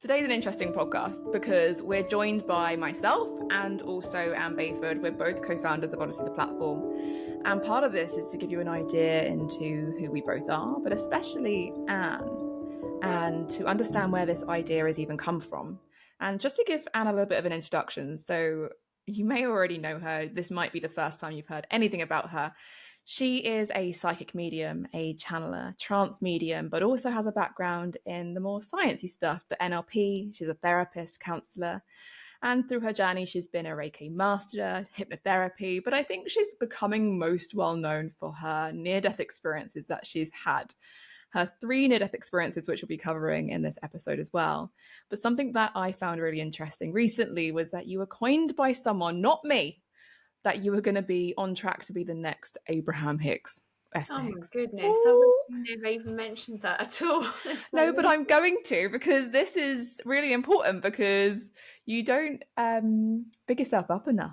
Today's an interesting podcast because we're joined by myself and also Anne Bayford. We're both co-founders of Odyssey The Platform. And part of this is to give you an idea into who we both are, but especially Anne, and to understand where this idea has even come from. And just to give Anne a little bit of an introduction, so you may already know her. This might be the first time you've heard anything about her. She is a psychic medium, a channeler, trance medium, but also has a background in the more sciencey stuff, the NLP. She's a therapist, counselor. And through her journey, she's been a Reiki master, hypnotherapy, but I think she's becoming most well known for her near-death experiences that she's had. Her 3 near-death experiences, which we'll be covering in this episode as well. But something that I found really interesting recently was that you were coined by someone, not me, that you were going to be on track to be the next Abraham Hicks. Esther Oh my Hicks. goodness, I would never even mentioned that at all. No, but I'm going to, because this is really important, because you don't big yourself up enough.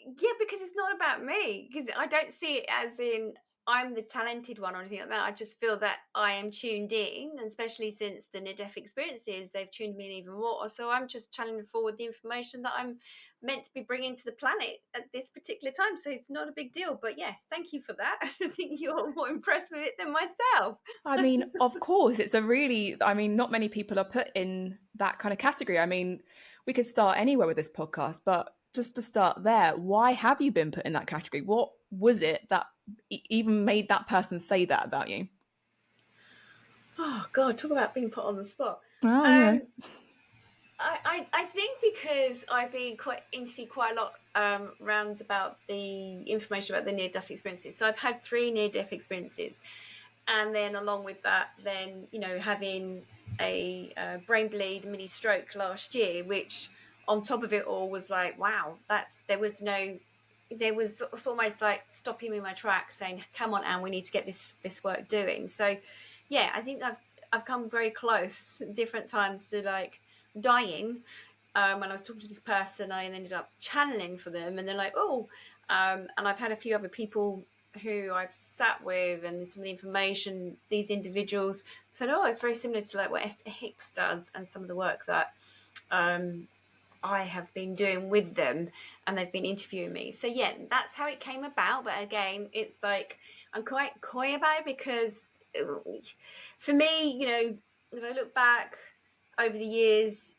Yeah, because it's not about me, because I don't see it as in I'm the talented one or anything like that. I just feel that I am tuned in, and especially since the near-death experiences, they've tuned me in even more. So I'm just channeling forward the information that I'm meant to be bringing to the planet at this particular time. So it's not a big deal. But yes, thank you for that. I think you're more impressed with it than myself. I mean, of course, it's not many people are put in that kind of category. I mean, we could start anywhere with this podcast, but just to start there, why have you been put in that category? What was it that even made that person say that about you? Oh God, talk about being put on the spot. Oh, I think because I've been interviewed quite a lot around about the information about the near-death experiences. So I've had 3 near-death experiences, and then along with that, then having a brain bleed, mini stroke last year, which on top of it all was like, wow, there was it's almost like stopping me in my tracks, saying, "Come on, Anne, we need to get this work doing." So, yeah, I think I've come very close at different times to like dying. When I was talking to this person, I ended up channeling for them, and they're like, "Oh," and I've had a few other people who I've sat with, and some of the information these individuals said, "Oh, it's very similar to like what Esther Hicks does," and some of the work that I have been doing with them, and they've been interviewing me. So yeah, that's how it came about. But again, it's like I'm quite coy about it, because for me, if I look back over the years,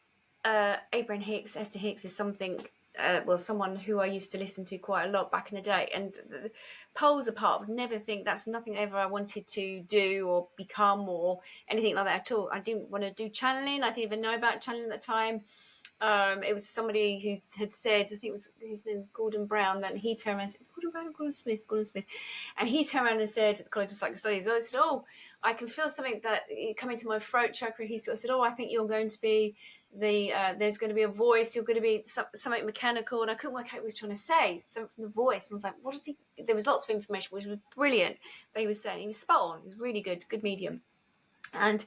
Abraham Hicks, Esther Hicks is something, someone who I used to listen to quite a lot back in the day. And poles apart, would never think that's nothing ever I wanted to do or become or anything like that at all. I didn't want to do channeling. I didn't even know about channeling at the time. It was somebody who had said, I think it was his name was Gordon Brown, that he turned around and said, Gordon Smith. And he turned around and said at the College of Psychic Studies, I said, "Oh, I can feel something that coming to my throat chakra." He sort of said, "Oh, I think you're going to be there's going to be a voice, you're going to be something mechanical." And I couldn't work out what he was trying to say, something from the voice. And I was like, what is he? There was lots of information, which was brilliant, that he was saying. He was spot on. He was really good medium. And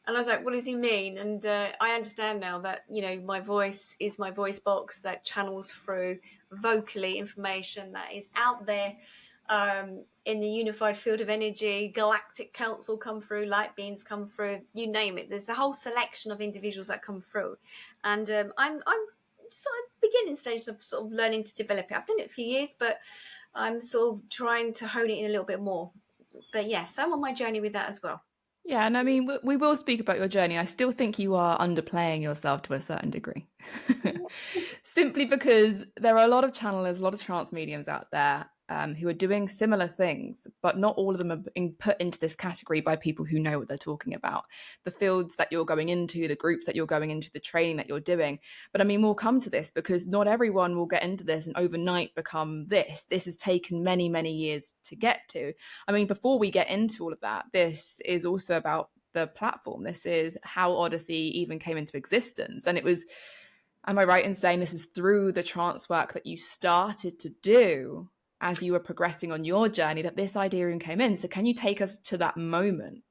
I was like, what does he mean? And I understand now that, my voice is my voice box that channels through vocally information that is out there in the unified field of energy. Galactic council come through, light beings come through, you name it. There's a whole selection of individuals that come through. And I'm sort of beginning stages of sort of learning to develop it. I've done it for years, but I'm sort of trying to hone it in a little bit more. But yes, I'm on my journey with that as well. Yeah, and I mean, we will speak about your journey. I still think you are underplaying yourself to a certain degree. Simply because there are a lot of channelers, a lot of trance mediums out there who are doing similar things, but not all of them are being put into this category by people who know what they're talking about. The fields that you're going into, the groups that you're going into, the training that you're doing. But I mean, we'll come to this, because not everyone will get into this and overnight become this. This has taken many, many years to get to. I mean, before we get into all of that, this is also about the platform. This is how Odyssey even came into existence. And it was, am I right in saying this is through the trance work that you started to do as you were progressing on your journey that this idea even came in? So can you take us to that moment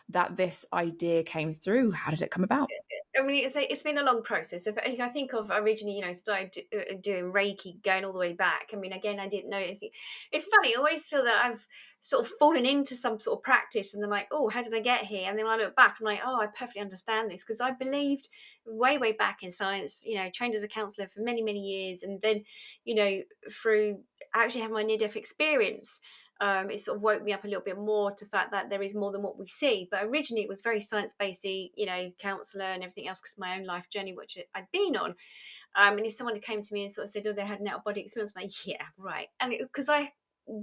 that this idea came through? How did it come about? I mean, it's been a long process. If I think of originally, started doing Reiki, going all the way back. I mean, again, I didn't know anything. It's funny. I always feel that I've sort of fallen into some sort of practice, and then like, oh, how did I get here? And then when I look back, I'm like, oh, I perfectly understand this because I believed way back in science. Trained as a counselor for many years, and then, through actually having my near-death experience. It sort of woke me up a little bit more to the fact that there is more than what we see. But originally it was very science-based, counsellor and everything else because of my own life journey, which I'd been on. And if someone came to me and sort of said, oh, they had an out-of-body experience, I'm like, yeah, right. And because I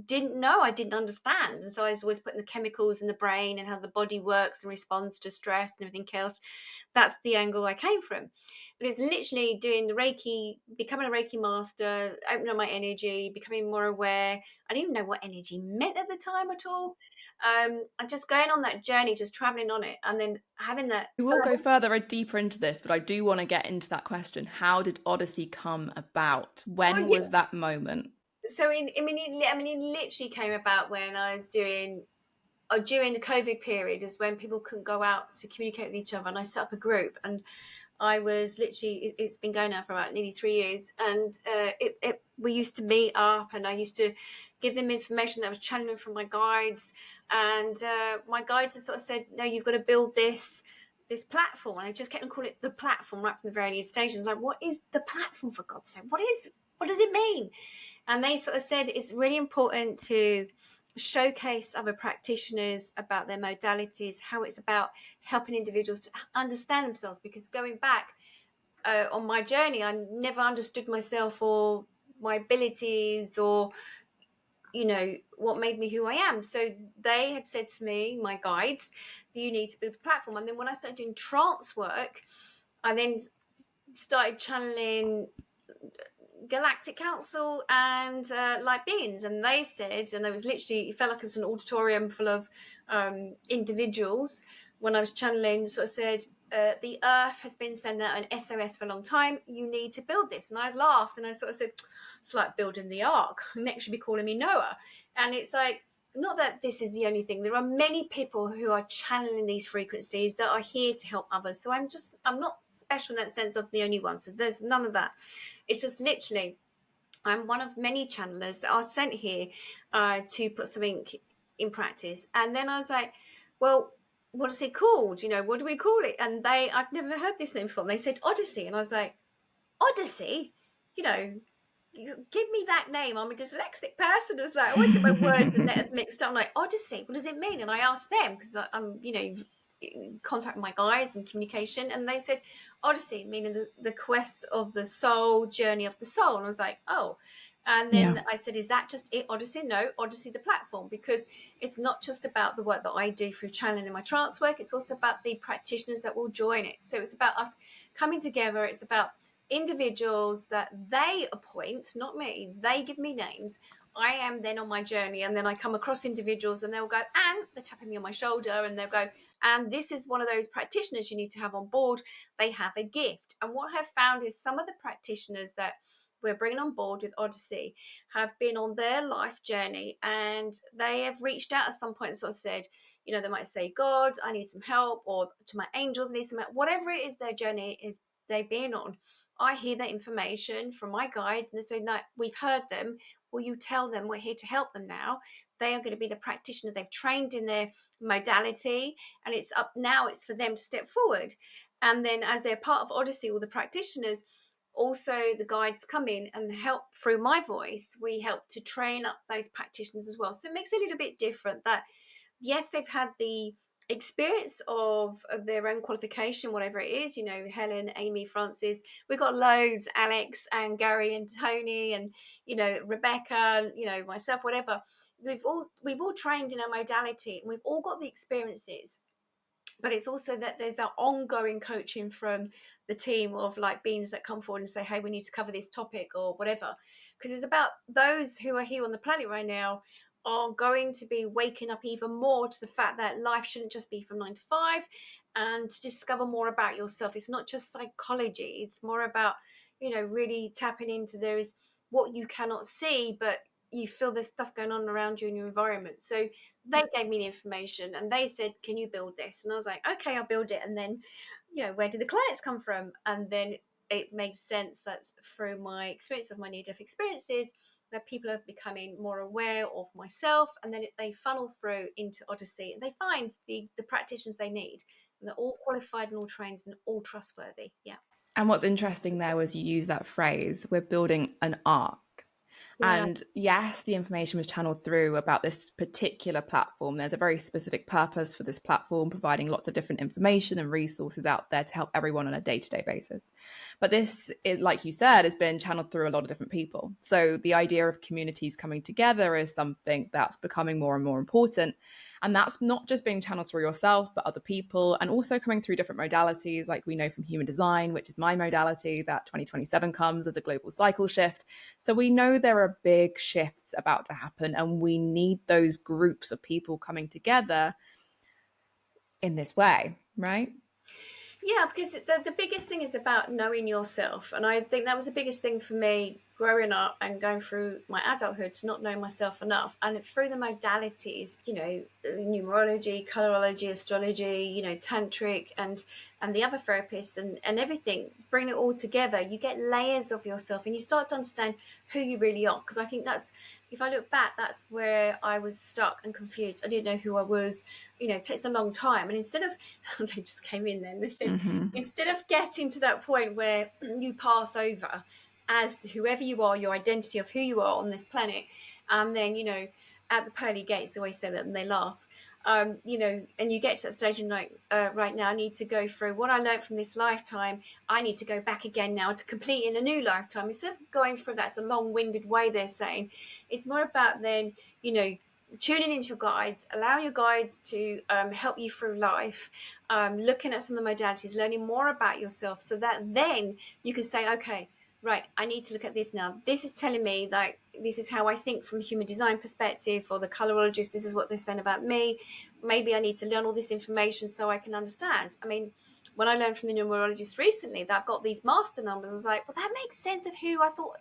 didn't know, I didn't understand. And so I was always putting the chemicals in the brain and how the body works and responds to stress and everything else. That's the angle I came from. But it's literally doing the Reiki, becoming a Reiki master, opening up my energy, becoming more aware. I didn't even know what energy meant at the time at all. And just going on that journey, just traveling on it, and then having that We will go first. further deeper into this, but I do want to get into that question. How did Odyssey come about? Well, When yeah. was that moment? So it literally came about when I was doing, or during the COVID period, is when people couldn't go out to communicate with each other, and I set up a group, and I was literally, it's been going now for about nearly 3 years, and we used to meet up, and I used to give them information that I was channeling from my guides, and my guides had sort of said, no, you've got to build this platform, and I just kept on calling it the platform right from the very early stages. I was like, what is the platform, for God's sake? What does it mean? And they sort of said it's really important to showcase other practitioners about their modalities, how it's about helping individuals to understand themselves. Because going back on my journey, I never understood myself or my abilities or, what made me who I am. So they had said to me, my guides, that you need to build a platform. And then when I started doing trance work, I then started channeling Galactic Council and Light Beings, and they said, and it felt like it was an auditorium full of individuals when I was channeling, sort of said, the Earth has been sending out an SOS for a long time, you need to build this. And I laughed and I sort of said, it's like building the Ark, next should be calling me Noah. And it's like, not that this is the only thing, there are many people who are channeling these frequencies that are here to help others. So I'm not special in that sense of the only one, so there's none of that. It's just literally, I'm one of many channelers that are sent here to put something in practice. And then I was like, well, what is it called? What do we call it? And I'd never heard this name before. And they said Odyssey. And I was like, Odyssey? Give me that name. I'm a dyslexic person. I was like, I always get my words and letters mixed up. I'm like, Odyssey, what does it mean? And I asked them because I'm, contacting my guides and communication, and they said Odyssey, meaning the quest of the soul, journey of the soul. And I was like, oh. And then I said, is that just it, Odyssey? No, Odyssey the platform, because it's not just about the work that I do through channeling in my trance work, it's also about the practitioners that will join it. So it's about us coming together. It's about individuals that they appoint, not me. They give me names. I am then on my journey, and then I come across individuals and they'll go, and they're tapping me on my shoulder and they'll go, and this is one of those practitioners you need to have on board. They have a gift. And what I've found is some of the practitioners that we're bringing on board with Odyssey have been on their life journey, and they have reached out at some point and sort of said, they might say, God, I need some help, or to my angels, I need some help. Whatever it is their journey is they've been on, I hear that information from my guides, and they say, no, we've heard them. Will you tell them we're here to help them now? They are going to be the practitioner. They've trained in their modality, and it's for them to step forward. And then as they're part of Odyssey, all the practitioners, also the guides come in and help through my voice. We help to train up those practitioners as well. So it makes it a little bit different that, yes, they've had the experience of their own qualification, whatever it is, Helen, Amy, Francis, we've got loads, Alex and Gary and Tony and, Rebecca, myself, whatever. We've all trained in a modality, and we've all got the experiences. But it's also that there's that ongoing coaching from the team of like beings that come forward and say, hey, we need to cover this topic or whatever. Because it's about those who are here on the planet right now are going to be waking up even more to the fact that life shouldn't just be from 9 to 5, and to discover more about yourself. It's not just psychology. It's more about, really tapping into there is what you cannot see, but you feel there's stuff going on around you in your environment. So they gave me the information and they said, can you build this? And I was like, okay, I'll build it. And then, where do the clients come from? And then it makes sense that through my experience of my near-death experiences, that people are becoming more aware of myself, and then they funnel through into Odyssey and they find the practitioners they need. And they're all qualified and all trained and all trustworthy. Yeah. And what's interesting there was you use that phrase, we're building an arc. Yeah. And yes, the information was channeled through about this particular platform. There's a very specific purpose for this platform, providing lots of different information and resources out there to help everyone on a day-to-day basis. But this, like you said, has been channeled through a lot of different people. So the idea of communities coming together is something that's becoming more and more important. And that's not just being channeled through yourself, but other people, and also coming through different modalities, like we know from human design, which is my modality, that 2027 comes as a global cycle shift. So we know there are big shifts about to happen, and we need those groups of people coming together in this way, right? Yeah, because the biggest thing is about knowing yourself. And I think that was the biggest thing for me growing up and going through my adulthood, to not know myself enough. And through the modalities, numerology, colorology, astrology, tantric, and the other therapists and everything, bring it all together, you get layers of yourself and you start to understand who you really are. Because I think that's, if I look back, that's where I was stuck and confused. I didn't know who I was. It takes a long time. And instead of, they just came in then, they said, instead of getting to that point where you pass over as whoever you are, your identity of who you are on this planet, and then, at the pearly gates, they always say that and they laugh, and you get to that stage and like, right now I need to go through what I learned from this lifetime. I need to go back again now to complete in a new lifetime. Instead of going through that's a long-winded way, they're saying, it's more about then, tuning into your guides, allow your guides to help you through life, looking at some of the modalities, learning more about yourself, so that then you can say, okay, right, I need to look at this now. This is telling me that this is how I think from a human design perspective, or the colorologist, this is what they're saying about me. Maybe I need to learn all this information so I can understand. I mean, when I learned from the numerologist recently that I've got these master numbers, I was like, well, that makes sense of who I thought,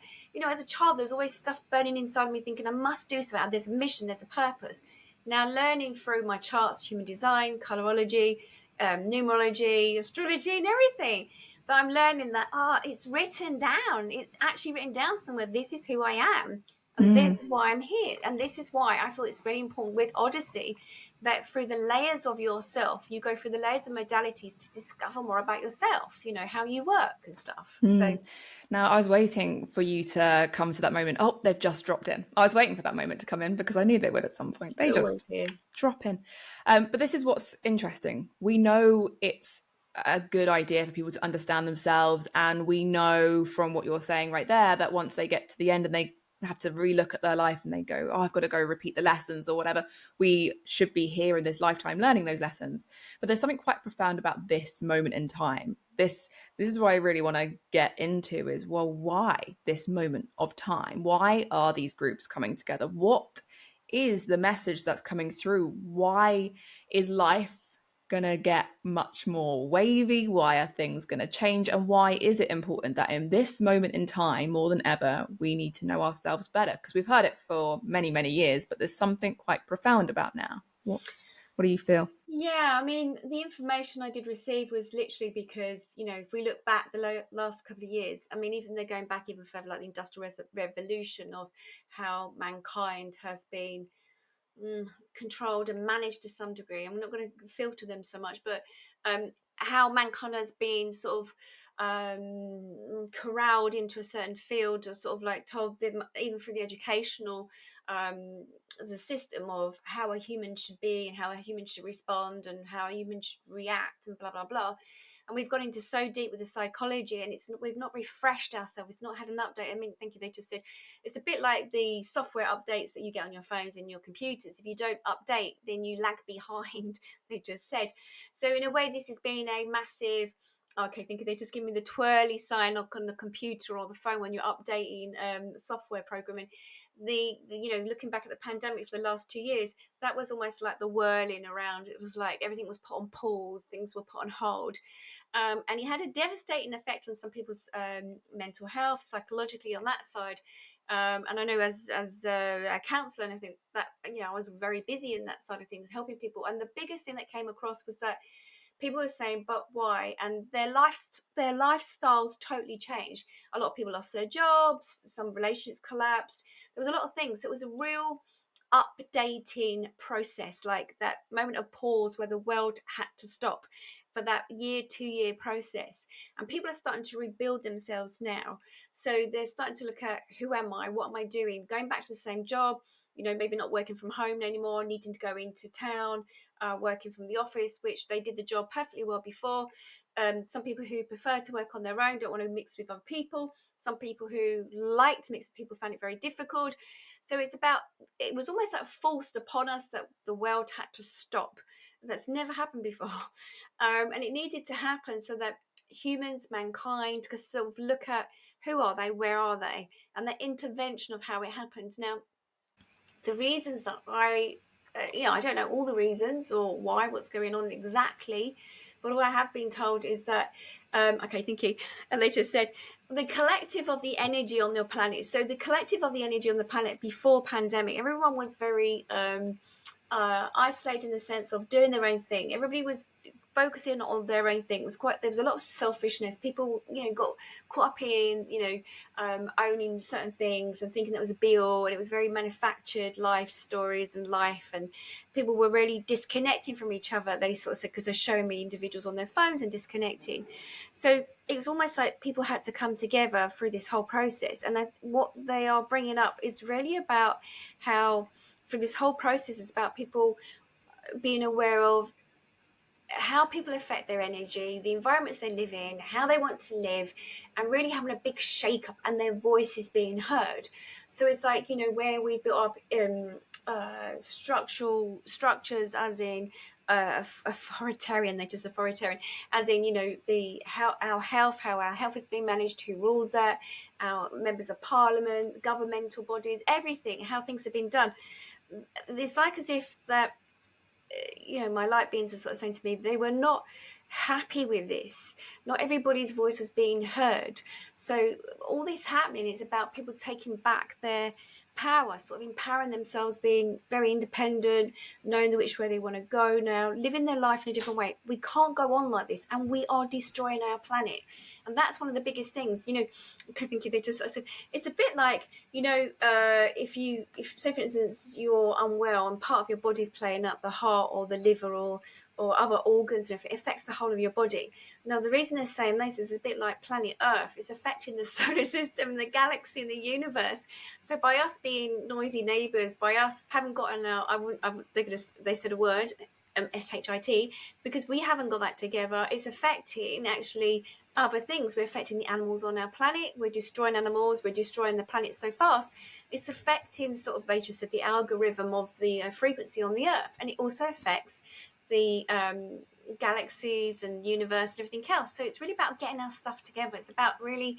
as a child, there's always stuff burning inside me thinking I must do something. There's a mission, there's a purpose. Now, learning through my charts, human design, colorology, numerology, astrology, and everything, that I'm learning that, it's written down. It's actually written down somewhere. This is who I am. And this is why I'm here. And this is why I feel it's very important with Odyssey that through the layers of yourself, you go through the layers of modalities to discover more about yourself, how you work and stuff. So now I was waiting for you to come to that moment. Oh, they've just dropped in. I was waiting for that moment to come in because I knew they would at some point. They just drop in. But this is what's interesting. We know it's a good idea for people to understand themselves. And we know from what you're saying right there that once they get to the end and they have to relook at their life and they go, oh, I've got to go repeat the lessons or whatever, we should be here in this lifetime learning those lessons. But there's something quite profound about this moment in time. This is what I really want to get into is, well, why this moment of time? Why are these groups coming together? What is the message that's coming through? Why is life going to get much more wavy? Why are things going to change? And why is it important that in this moment in time, more than ever, we need to know ourselves better? Because we've heard it for many, many years, but there's something quite profound about now. What do you feel? Yeah, I mean, the information I did receive was literally because, if we look back the last couple of years, I mean, even they're going back even further, like the Industrial Revolution, of how mankind has been controlled and managed to some degree. I'm not going to filter them so much, but how mankind has been sort of corralled into a certain field, or sort of like told them, even through the educational the system of how a human should be and how a human should respond and how a human should react and blah blah blah. And we've gone into so deep with the psychology, and we've not refreshed ourselves. It's not had an update. I mean, thank you. They just said it's a bit like the software updates that you get on your phones and your computers. If you don't update, then you lag behind. They just said. So in a way, this has been a massive. Okay, think they just give me the twirly sign on the computer or the phone when you're updating software programming. The looking back at the pandemic for the last 2 years, that was almost like the whirling around. It was like everything was put on pause, things were put on hold. And it had a devastating effect on some people's mental health, psychologically on that side. And I know as a counsellor, and I think that, I was very busy in that side of things, helping people. And the biggest thing that came across was that people were saying, but why? And their lifestyles totally changed. A lot of people lost their jobs, some relationships collapsed. There was a lot of things. So it was a real updating process, like that moment of pause where the world had to stop for that 2 year process. And people are starting to rebuild themselves now. So they're starting to look at, who am I? What am I doing? Going back to the same job, maybe not working from home anymore, needing to go into town, working from the office, which they did the job perfectly well before. Some people who prefer to work on their own, don't want to mix with other people. Some people who like to mix with people find it very difficult. So it was almost like forced upon us that the world had to stop. That's never happened before. And it needed to happen so that humans, mankind, could sort of look at, who are they, where are they, and the intervention of how it happened. Now, the reasons that I don't know all the reasons or what's going on exactly, but what I have been told is that, okay, thank you. And they just said the collective of the energy on the planet. So the collective of the energy on the planet before pandemic, everyone was very isolated in the sense of doing their own thing. Everybody was focusing on their own thing. There was a lot of selfishness. People, got caught up in, owning certain things and thinking that was a be all, and it was very manufactured life stories and life, and people were really disconnecting from each other. They sort of said, because they're showing me individuals on their phones and disconnecting. So it was almost like people had to come together through this whole process. And what they are bringing up is really about how, for this whole process, is about people being aware of how people affect their energy, the environments they live in, how they want to live, and really having a big shake up and their voices being heard. So it's like, where we've built up structures, as in authoritarian, they're just authoritarian, as in, how our health is being managed, who rules that, our members of parliament, governmental bodies, everything, how things have been done. It's like as if that, my light beings are sort of saying to me, they were not happy with this. Not everybody's voice was being heard. So all this happening is about people taking back their power, sort of empowering themselves, being very independent, knowing which way they want to go now, living their life in a different way. We can't go on like this, and we are destroying our planet. And that's one of the biggest things. I think they just said it's a bit like, if say for instance you're unwell and part of your body's playing up, the heart or the liver or other organs, and if it affects the whole of your body. Now, the reason they're saying this is a bit like planet Earth. It's affecting the solar system, the galaxy, and the universe. So by us being noisy neighbours, by us having gotten out, they said a word, SHIT, because we haven't got that together, it's affecting actually other things. We're affecting the animals on our planet. We're destroying animals. We're destroying the planet so fast. It's affecting sort of, they just said, the algorithm of the frequency on the Earth. And it also affects the galaxies and universe and everything else. So it's really about getting our stuff together. It's about really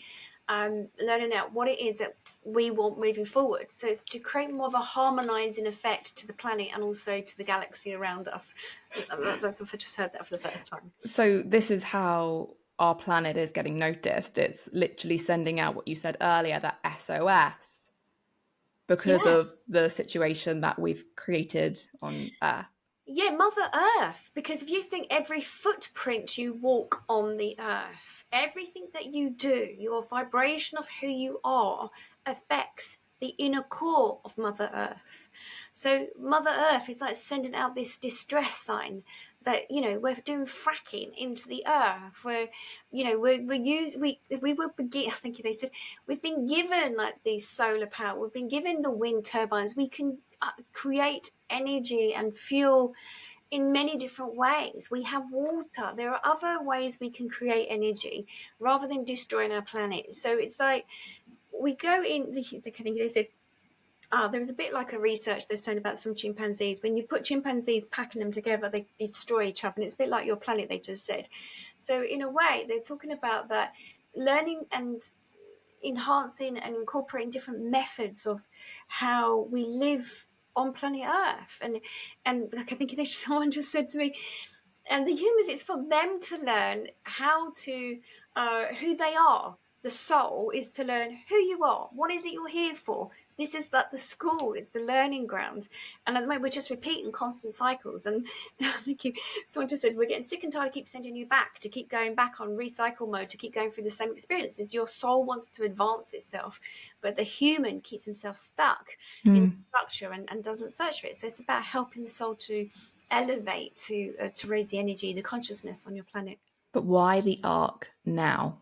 learning out what it is that we want moving forward. So it's to create more of a harmonizing effect to the planet and also to the galaxy around us. I just heard that for the first time. So this is how our planet is getting noticed. It's literally sending out what you said earlier, that SOS, because of the situation that we've created on Earth. Yeah, Mother Earth. Because if you think every footprint you walk on the Earth, everything that you do, your vibration of who you are affects the inner core of Mother Earth. So Mother Earth is like sending out this distress sign that, we're doing fracking into the earth. We're, I think they said, we've been given like the solar power. We've been given the wind turbines. We can create energy and fuel in many different ways. We have water. There are other ways we can create energy rather than destroying our planet. So it's like we go in, they said, there was a bit like a research they're saying about some chimpanzees. When you put chimpanzees, packing them together, they destroy each other. And it's a bit like your planet, they just said. So in a way, they're talking about that, learning and enhancing and incorporating different methods of how we live on planet Earth. And like I think someone just said to me, and the humans, it's for them to learn how to, who they are. the soul is to learn who you are. What is it you're here for? This is like the school. It's the learning ground. And at the moment, we're just repeating constant cycles. And thank you. Someone just said, we're getting sick and tired of keep sending you back, to keep going back on recycle mode, to keep going through the same experiences. Your soul wants to advance itself, but the human keeps himself stuck in structure and doesn't search for it. So it's about helping the soul to elevate, to raise the energy, the consciousness on your planet. But why the arc now?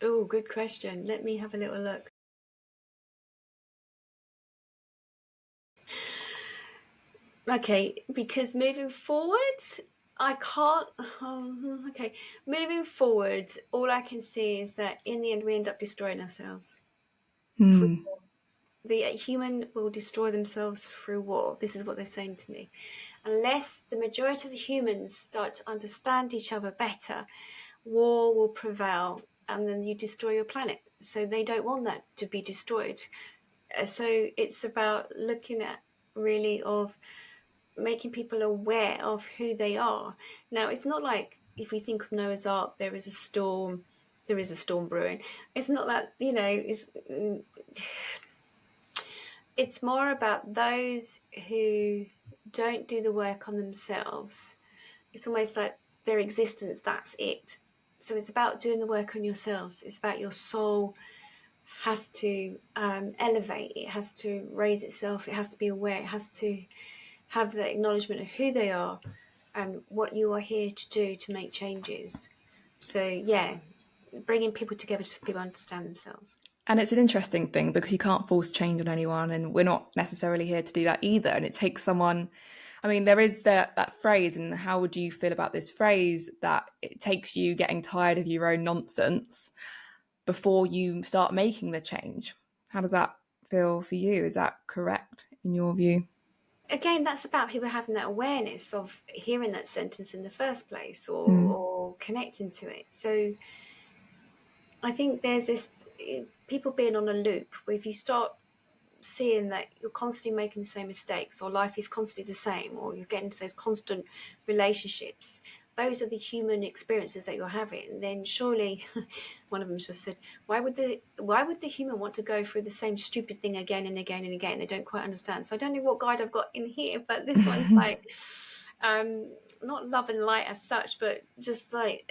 Oh, good question. Let me have a little look. Okay, because moving forward, I can't. Okay, moving forward, all I can see is that in the end, we end up destroying ourselves. The human will destroy themselves through war. This is what they're saying to me. Unless the majority of the humans start to understand each other better, war will prevail, and then you destroy your planet. So they don't want that to be destroyed. So it's about looking at really of making people aware of who they are. Now, it's not like if we think of Noah's Ark, there is a storm brewing. It's not that, it's more about those who don't do the work on themselves. It's almost like their existence, that's it. So it's about doing the work on yourselves. It's about your soul has to elevate. It has to raise itself. It has to be aware. It has to have the acknowledgement of who they are and what you are here to do to make changes. So, yeah, bringing people together so people understand themselves. And it's an interesting thing because you can't force change on anyone, and we're not necessarily here to do that either. And it takes someone, I mean, there is that phrase, and how would you feel about this phrase, that it takes you getting tired of your own nonsense before you start making the change? How does that feel for you? Is that correct in your view? Again, that's about people having that awareness of hearing that sentence in the first place, or connecting to it. So I think there's this, people being on a loop where if you start seeing that you're constantly making the same mistakes, or life is constantly the same, or you're getting to those constant relationships, those are the human experiences that you're having, then surely one of them just said, why would the human want to go through the same stupid thing again and again and again? They don't quite understand. So I don't know what guide I've got in here, but this one's like not love and light as such, but just like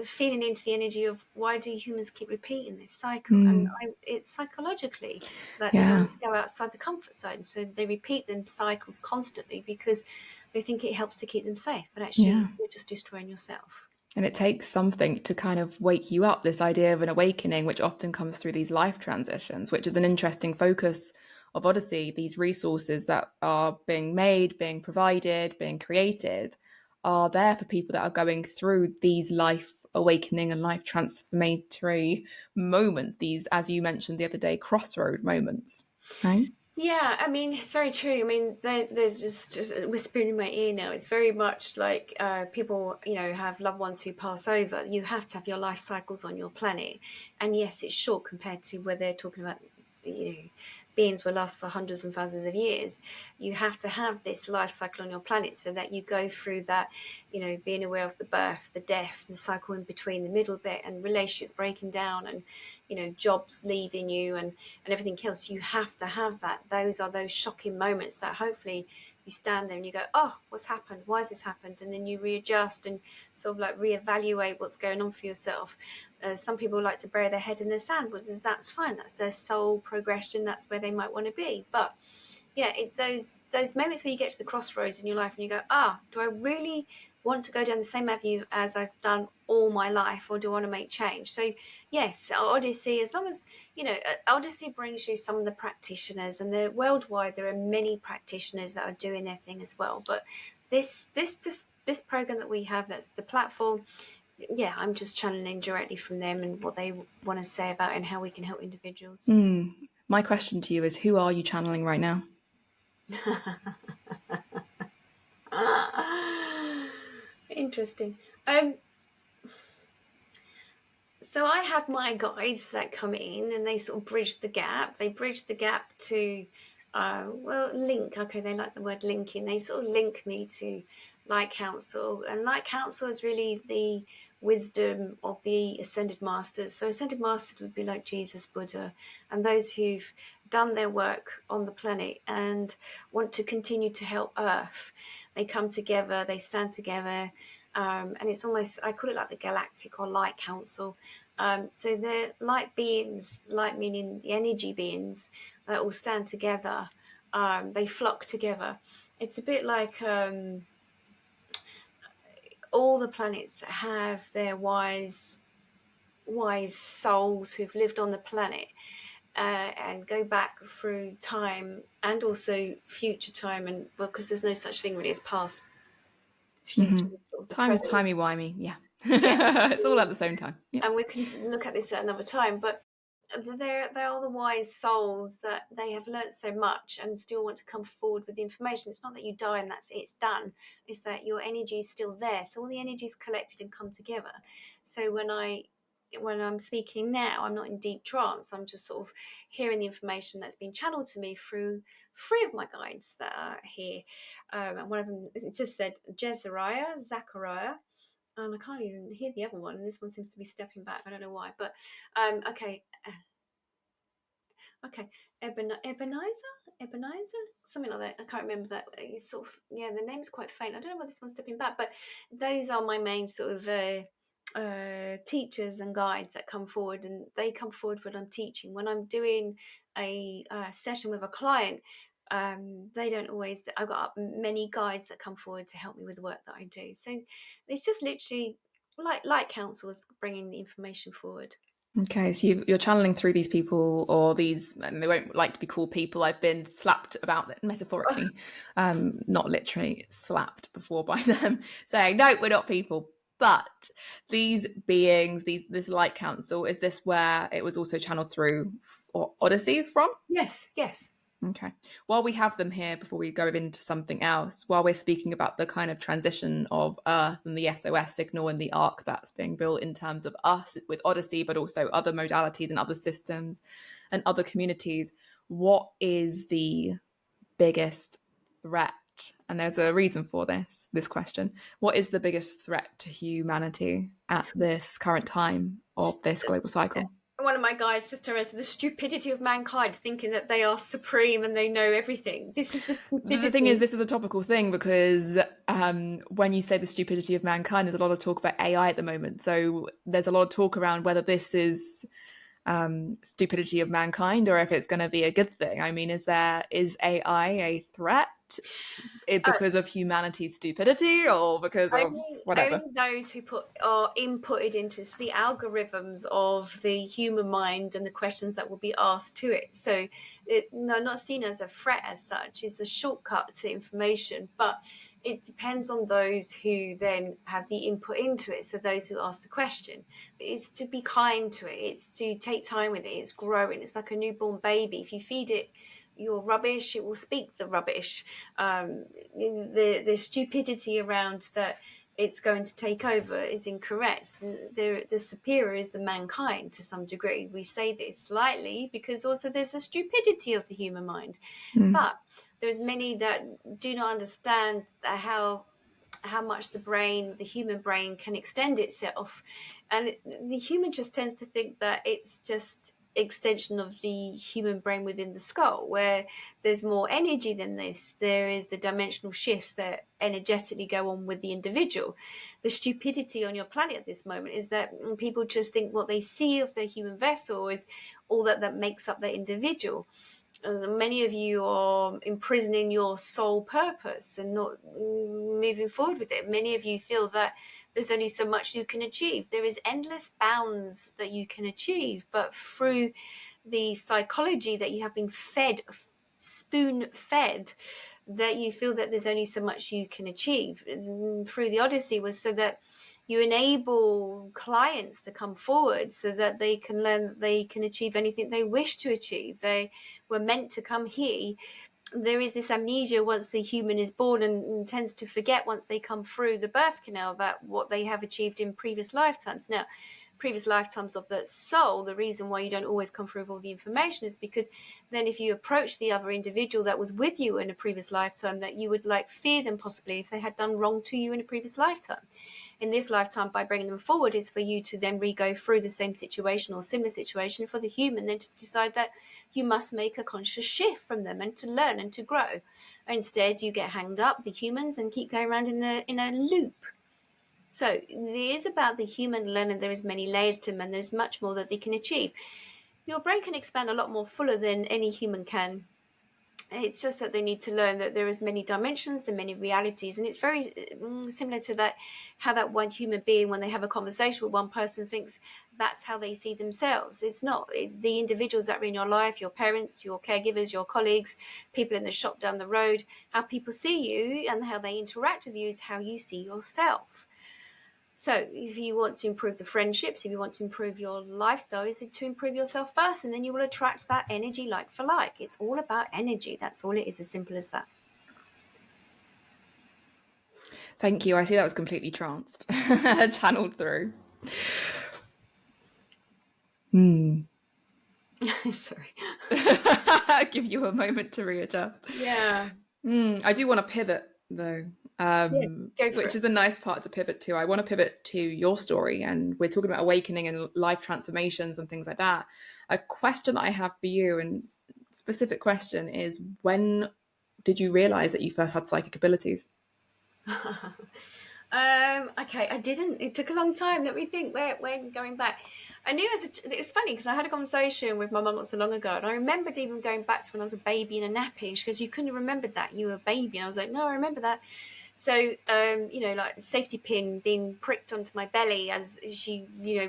feeling into the energy of why do humans keep repeating this cycle? And it's psychologically that they don't go outside the comfort zone, so they repeat them cycles constantly because they think it helps to keep them safe, but actually you're just destroying yourself. And it takes something to kind of wake you up, this idea of an awakening, which often comes through these life transitions, which is an interesting focus of Odyssey. These resources that are being made, being provided, being created are there for people that are going through these life awakening and life transformatory moments, these, as you mentioned the other day, crossroad moments, right? Yeah, I mean, it's very true. I mean, they're just whispering in my ear now. It's very much like people, have loved ones who pass over. You have to have your life cycles on your planet. And yes, it's short compared to where they're talking about, beings will last for hundreds and thousands of years. You have to have this life cycle on your planet so that you go through that, being aware of the birth, the death, the cycle in between, the middle bit, and relationships breaking down, and jobs leaving you, and everything else. You have to have that. Those are those shocking moments that hopefully you stand there and you go, oh, what's happened? Why has this happened? And then you readjust and sort of like reevaluate what's going on for yourself. Some people like to bury their head in the sand, but that's fine. That's their soul progression. That's where they might want to be. But yeah, it's those moments where you get to the crossroads in your life and you go, do I really want to go down the same avenue as I've done all my life, or do I want to make change? So yes, Odyssey, as long as, Odyssey brings you some of the practitioners, and they're worldwide, there are many practitioners that are doing their thing as well. But this program that we have, that's the platform, yeah, I'm just channeling directly from them and what they want to say about it and how we can help individuals. My question to you is, who are you channeling right now? Interesting. So I have my guides that come in and they sort of bridge the gap. They bridge the gap to, link. Okay, they like the word linking. They sort of link me to Light Council. And Light Council is really the wisdom of the ascended masters. So ascended masters would be like Jesus, Buddha, and those who've done their work on the planet and want to continue to help Earth. They come together, they stand together, and it's almost, I call it like the galactic or light council. So they're light beings, light meaning the energy beings that all stand together. They flock together. It's a bit like all the planets have their wise souls who've lived on the planet and go back through time and also future time, and because there's no such thing really as past, future, sort of the Time is present. timey-wimey, yeah. Yeah. It's all at the same time. Yeah. And we can look at this at another time, but they are the wise souls that they have learnt so much and still want to come forward with the information. It's not that you die and that's it, it's done. It's that your energy is still there. So all the energy is collected and come together. So when I'm speaking now, I'm not in deep trance. I'm just sort of hearing the information that's been channeled to me through 3 of my guides that are here. And one of them, it just said Zachariah, and I can't even hear the other one. And this one seems to be stepping back. I don't know why, but okay. Okay, Ebenezer, something like that. I can't remember that. It's sort of, yeah, the name's quite faint. I don't know why this one's stepping back, but those are my main sort of teachers and guides that come forward, and they come forward when I'm teaching. When I'm doing a session with a client, they don't always. I've got many guides that come forward to help me with the work that I do. So it's just literally like counsels bringing the information forward. Okay, so you're channeling through these people, or these, and they won't like to be called people. I've been slapped about it metaphorically, not literally slapped before by them, saying, no, we're not people. But these beings, this light council, is this where it was also channeled through Odyssey from? Yes. Okay. While we have them here, before we go into something else, while we're speaking about the kind of transition of Earth and the SOS signal and the arc that's being built in terms of us with Odyssey, but also other modalities and other systems and other communities, what is the biggest threat? And there's a reason for this question. What is the biggest threat to humanity at this current time of this global cycle? One of my guys just turned around to the stupidity of mankind, thinking that they are supreme and they know everything. This is the stupidity. The thing is, this is a topical thing because when you say the stupidity of mankind, there's a lot of talk about AI at the moment. So there's a lot of talk around whether this is stupidity of mankind or if it's going to be a good thing. I mean, is AI a threat because of humanity's stupidity or because of whatever? Only those who are inputted into the algorithms of the human mind and the questions that will be asked to it. So, not seen as a threat as such. It's a shortcut to information, but it depends on those who then have the input into it. So those who ask the question, it's to be kind to it. It's to take time with it. It's growing. It's like a newborn baby. If you feed it your rubbish, it will speak the rubbish. The stupidity around that it's going to take over is incorrect. The superior is the mankind to some degree. We say this slightly because also there's a stupidity of the human mind. But there's many that do not understand how much the human brain can extend itself. And the human just tends to think that it's just extension of the human brain within the skull, where there's more energy than this. There is the dimensional shifts that energetically go on with the individual. The stupidity on your planet at this moment is that people just think what they see of the human vessel is all that makes up the individual. Many of you are imprisoning your soul purpose and not moving forward with it. Many of you feel that there's only so much you can achieve. There is endless bounds that you can achieve, but through the psychology that you have been fed, spoon fed, that you feel that there's only so much you can achieve. Through the Odyssey was so that you enable clients to come forward so that they can learn that they can achieve anything they wish to achieve. They were meant to come here. There is this amnesia once the human is born and tends to forget once they come through the birth canal that what they have achieved in previous lifetimes. Now, previous lifetimes of the soul, the reason why you don't always come through with all the information is because then if you approach the other individual that was with you in a previous lifetime, that you would like fear them possibly if they had done wrong to you in a previous lifetime. In this lifetime, by bringing them forward, is for you to then re-go through the same situation or similar situation for the human, then to decide that you must make a conscious shift from them and to learn and to grow. Instead, you get hanged up, the humans, and keep going around in a loop. So it is about the human learning. There is many layers to them, and there's much more that they can achieve. Your brain can expand a lot more fuller than any human can. It's just that they need to learn that there is many dimensions and many realities, and it's very similar to that, how that one human being, when they have a conversation with one person, thinks that's how they see themselves. It's not. It's the individuals that are in your life, your parents, your caregivers, your colleagues, people in the shop down the road, how people see you and how they interact with you is how you see yourself. So if you want to improve the friendships, if you want to improve your lifestyle, is to improve yourself first, and then you will attract that energy like for like. It's all about energy. That's all it is, as simple as that. Thank you. I see that was completely tranced, channeled through. Sorry. Give you a moment to readjust. Yeah. I do want to pivot though, which is a nice part to pivot to. I want to pivot to your story, and we're talking about awakening and life transformations and things like that. A question that I have for you, and specific question, is when did you realize that you first had psychic abilities? Okay, I didn't. It took a long time. Let me think. When going back, I knew it was funny because I had a conversation with my mum not so long ago, and I remembered even going back to when I was a baby in a nappy. And she goes, "You couldn't have remembered that. You were a baby." And I was like, "No, I remember that." So, like the safety pin being pricked onto my belly as she,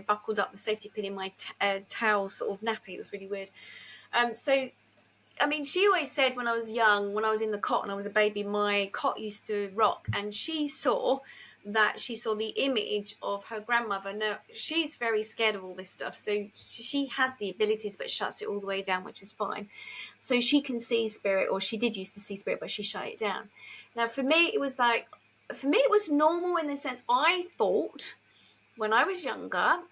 buckled up the safety pin in my towel sort of nappy. It was really weird. I mean, she always said when I was young, when I was in the cot and I was a baby, my cot used to rock, and she saw the image of her grandmother. Now, she's very scared of all this stuff, so she has the abilities but shuts it all the way down, which is fine. So she can see spirit, or she did used to see spirit, but she shut it down. Now, for me, it was normal in the sense I thought when I was younger,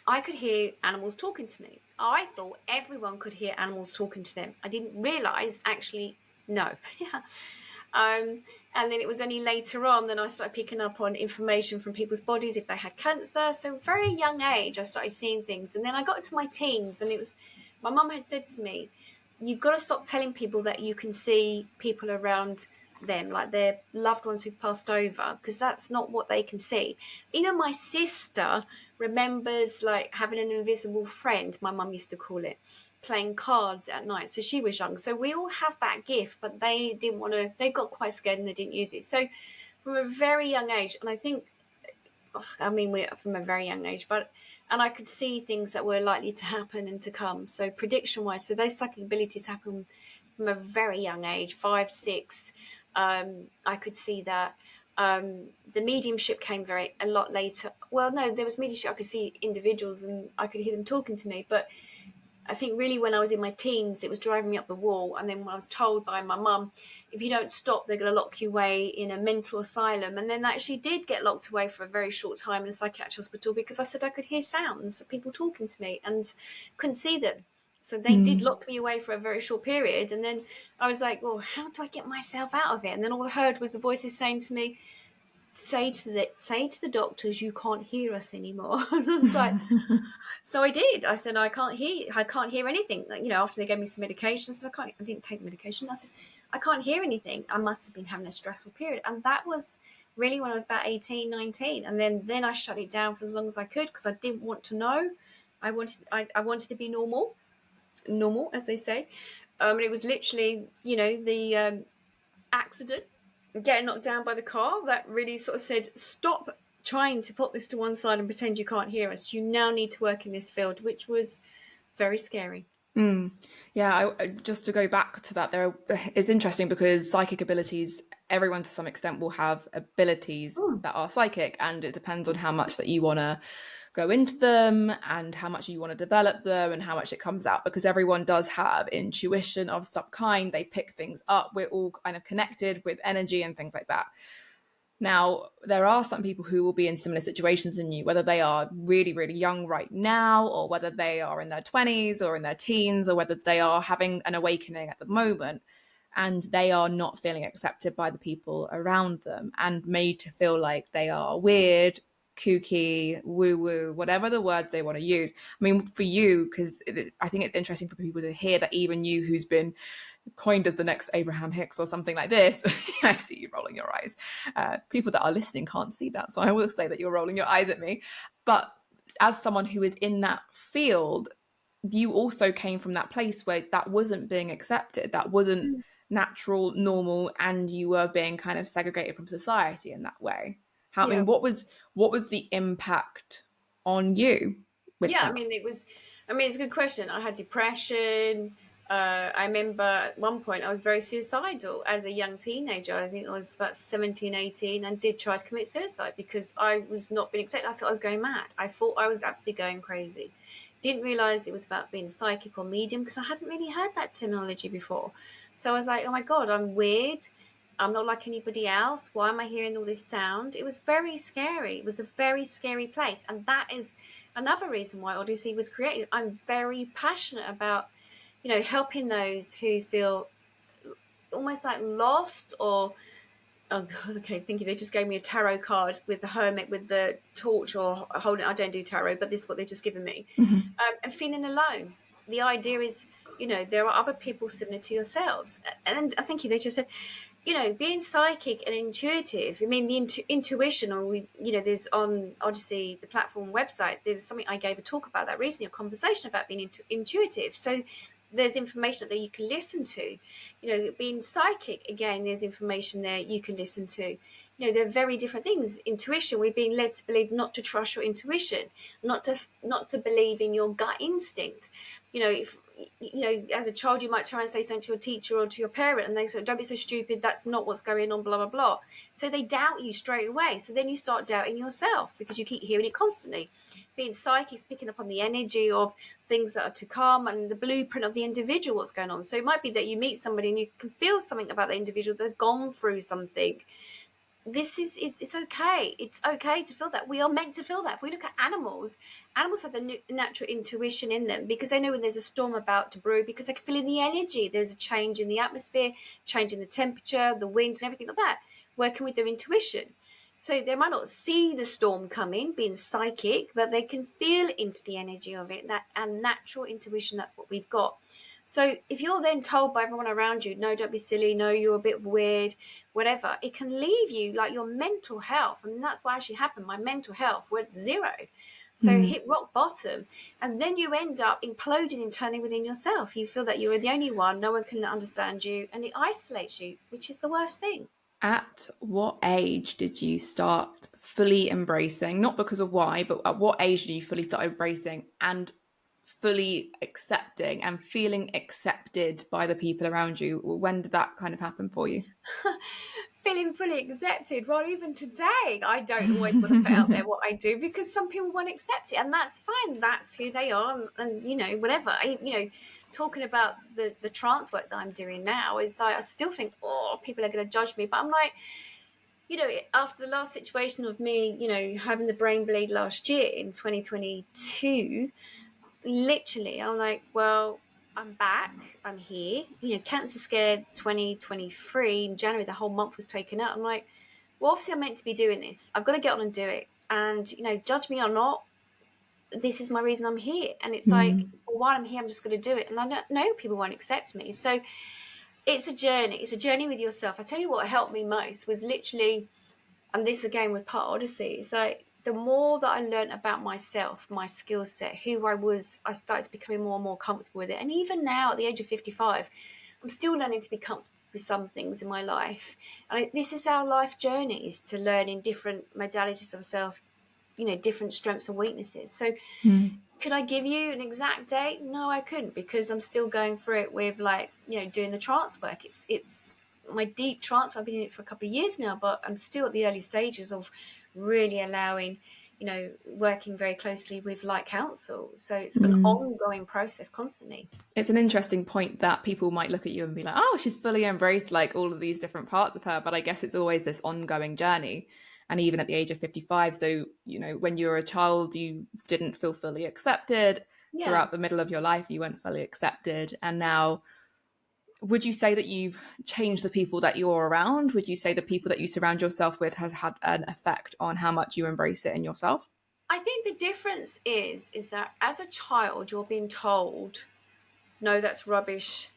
I could hear animals talking to me. I thought everyone could hear animals talking to them. I didn't realise, actually, no. And then it was only later on that I started picking up on information from people's bodies if they had cancer. So very young age, I started seeing things. And then I got into my teens, and my mum had said to me, you've got to stop telling people that you can see people around them, like their loved ones who've passed over, because that's not what they can see. Even my sister remembers like having an invisible friend, my mum used to call it, playing cards at night. So she was young. So we all have that gift, but they didn't want to, they got quite scared and they didn't use it. So from a very young age, and I think, we're from a very young age, and I could see things that were likely to happen and to come. So prediction wise, so those psychic abilities happen from a very young age, 5, 6. I could see that. The mediumship came a lot later. Well, no, there was mediumship. I could see individuals and I could hear them talking to me. But I think really when I was in my teens, it was driving me up the wall. And then when I was told by my mum, if you don't stop, they're going to lock you away in a mental asylum. And then I actually did get locked away for a very short time in a psychiatric hospital because I said I could hear sounds of people talking to me and couldn't see them. So they did lock me away for a very short period. And then I was like, well, how do I get myself out of it? And then all I heard was the voices saying to me, say to the doctors, you can't hear us anymore. And I was like, so I did. I said, I can't hear anything. Like, after they gave me some medication, I said, I didn't take the medication. I said, I can't hear anything. I must have been having a stressful period. And that was really when I was about 18, 19. And then I shut it down for as long as I could because I didn't want to know. I wanted to be normal, as they say. And it was literally, the accident, getting knocked down by the car, that really sort of said, stop trying to put this to one side and pretend you can't hear us. You now need to work in this field, which was very scary. Yeah, just to go back to that, it's interesting because psychic abilities, everyone to some extent will have abilities that are psychic, and it depends on how much that you want to go into them and how much you want to develop them and how much it comes out, because everyone does have intuition of some kind. They pick things up. We're all kind of connected with energy and things like that. Now, there are some people who will be in similar situations than you, whether they are really, really young right now, or whether they are in their 20s or in their teens, or whether they are having an awakening at the moment and they are not feeling accepted by the people around them and made to feel like they are weird, kooky, woo-woo, whatever the words they want to use. I mean, for you, because I think it's interesting for people to hear that even you, who's been coined as the next Abraham Hicks or something like this. I see you rolling your eyes. People that are listening can't see that, so I will say that you're rolling your eyes at me. But as someone who is in that field, you also came from that place where that wasn't being accepted, that wasn't natural, normal, and you were being kind of segregated from society in that way. How, I Yeah. mean, what was the impact on you with Yeah, that? I mean, it's a good question. I had depression. I remember at one point I was very suicidal as a young teenager. I think I was about 17, 18, and did try to commit suicide because I was not being accepted. I thought I was going mad. I thought I was absolutely going crazy. Didn't realize it was about being psychic or medium because I hadn't really heard that terminology before. So I was like, oh my God, I'm weird. I'm not like anybody else. Why am I hearing all this sound? It was very scary. It was a very scary place. And that is another reason why Odyssey was created. I'm very passionate about, helping those who feel almost like lost or, oh God, okay, thank you. They just gave me a tarot card with the hermit with the torch or holding. I don't do tarot, but this is what they've just given me. Mm-hmm. And feeling alone. The idea is, there are other people similar to yourselves. And I think they just said, being psychic and intuitive. I mean, the intuition, or there's on Odyssey, the platform website, there's something I gave a talk about that recently, a conversation about being intuitive. So there's information that you can listen to. Being psychic, again, there's information there you can listen to. They're very different things. Intuition, we're being led to believe not to trust your intuition, not to believe in your gut instinct. If as a child you might turn around and say something to your teacher or to your parent and they say, don't be so stupid, that's not what's going on, blah blah blah. So they doubt you straight away, so then you start doubting yourself because you keep hearing it constantly. Being psychic is picking up on the energy of things that are to come and the blueprint of the individual, what's going on. So it might be that you meet somebody and you can feel something about the individual, they've gone through something. It's okay. It's okay to feel that. We are meant to feel that. If we look at animals have the natural intuition in them because they know when there's a storm about to brew, because they can feel in the energy. There's a change in the atmosphere, change in the temperature, the wind and everything like that, working with their intuition. So they might not see the storm coming, being psychic, but they can feel into the energy of it. That and natural intuition, that's what we've got. So if you're then told by everyone around you, no, don't be silly, no, you're a bit weird, whatever, it can leave you like your mental health. And that's what actually happened. My mental health went zero. So hit rock bottom. And then you end up imploding internally within yourself. You feel that you're the only one, no one can understand you, and it isolates you, which is the worst thing. At what age did you start fully embracing, not because of why, but at what age did you fully start embracing and fully accepting and feeling accepted by the people around you? When did that kind of happen for you? Feeling fully accepted. Well, even today, I don't always want to put out there what I do because some people won't accept it, and that's fine. That's who they are, and whatever. Talking about the trance work that I'm doing now is I still think, oh, people are going to judge me, but I'm like, after the last situation of me, having the brain bleed last year in 2022, literally, I'm like, well, I'm back. I'm here. Cancer Scared 2023 in January, the whole month was taken out. I'm like, well, obviously I'm meant to be doing this. I've got to get on and do it. And, judge me or not, this is my reason I'm here. And it's like, well, while I'm here, I'm just going to do it. And I know people won't accept me. So it's a journey. It's a journey with yourself. I tell you what helped me most was literally, and this again with part Odyssey, it's like the more that I learned about myself, my skill set, who I was, I started becoming more and more comfortable with it. And even now at the age of 55, I'm still learning to be comfortable with some things in my life. And this is our life journeys, to learn in different modalities of self, different strengths and weaknesses. So could I give you an exact date? No, I couldn't, because I'm still going through it with doing the trance work. It's my deep trance. I've been doing it for a couple of years now, but I'm still at the early stages of really allowing working very closely with Light Council. So it's an ongoing process constantly. It's an interesting point that people might look at you and be like, oh, she's fully embraced like all of these different parts of her. But I guess it's always this ongoing journey. And even at the age of 55, so, when you were a child, you didn't feel fully accepted. Yeah. Throughout the middle of your life, you weren't fully accepted. And now, would you say that you've changed the people that you're around? Would you say the people that you surround yourself with has had an effect on how much you embrace it in yourself? I think the difference is that as a child, you're being told, no, that's rubbish.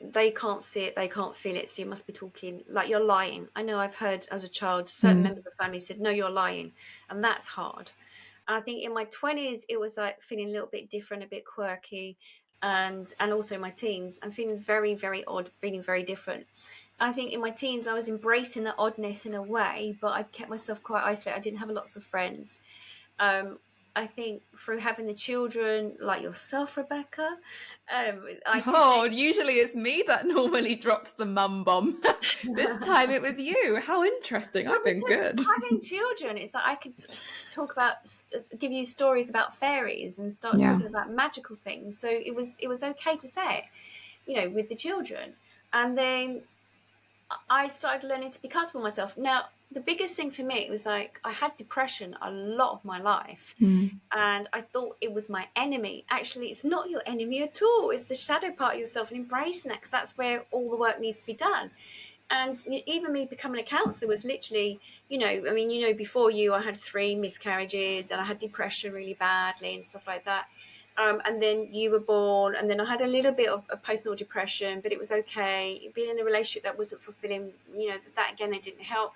They can't see it, they can't feel it, so you must be talking like you're lying. I know I've heard as a child certain members of the family said, no, you're lying, and that's hard. And I think in my 20s it was like feeling a little bit different, a bit quirky, and also in my teens I'm feeling very, very odd, feeling very different. I think in my teens I was embracing the oddness in a way, but I kept myself quite isolated. I didn't have lots of friends. I think through having the children, like yourself, Rebecca, usually it's me that normally drops the mum bomb. This time it was you. How interesting. I've been good. Having children, it's like I could talk about, give you stories about fairies and start talking about magical things. So it was okay to say it, with the children. And then I started learning to be comfortable with myself. Now, the biggest thing for me was like I had depression a lot of my life, and I thought it was my enemy. Actually, it's not your enemy at all. It's the shadow part of yourself, and embracing that, because that's where all the work needs to be done. And even me becoming a counsellor was literally, before you, I had 3 miscarriages and I had depression really badly and stuff like that. And then you were born, and then I had a little bit of postnatal depression, but it was okay. Being in a relationship that wasn't fulfilling, that again, they didn't help.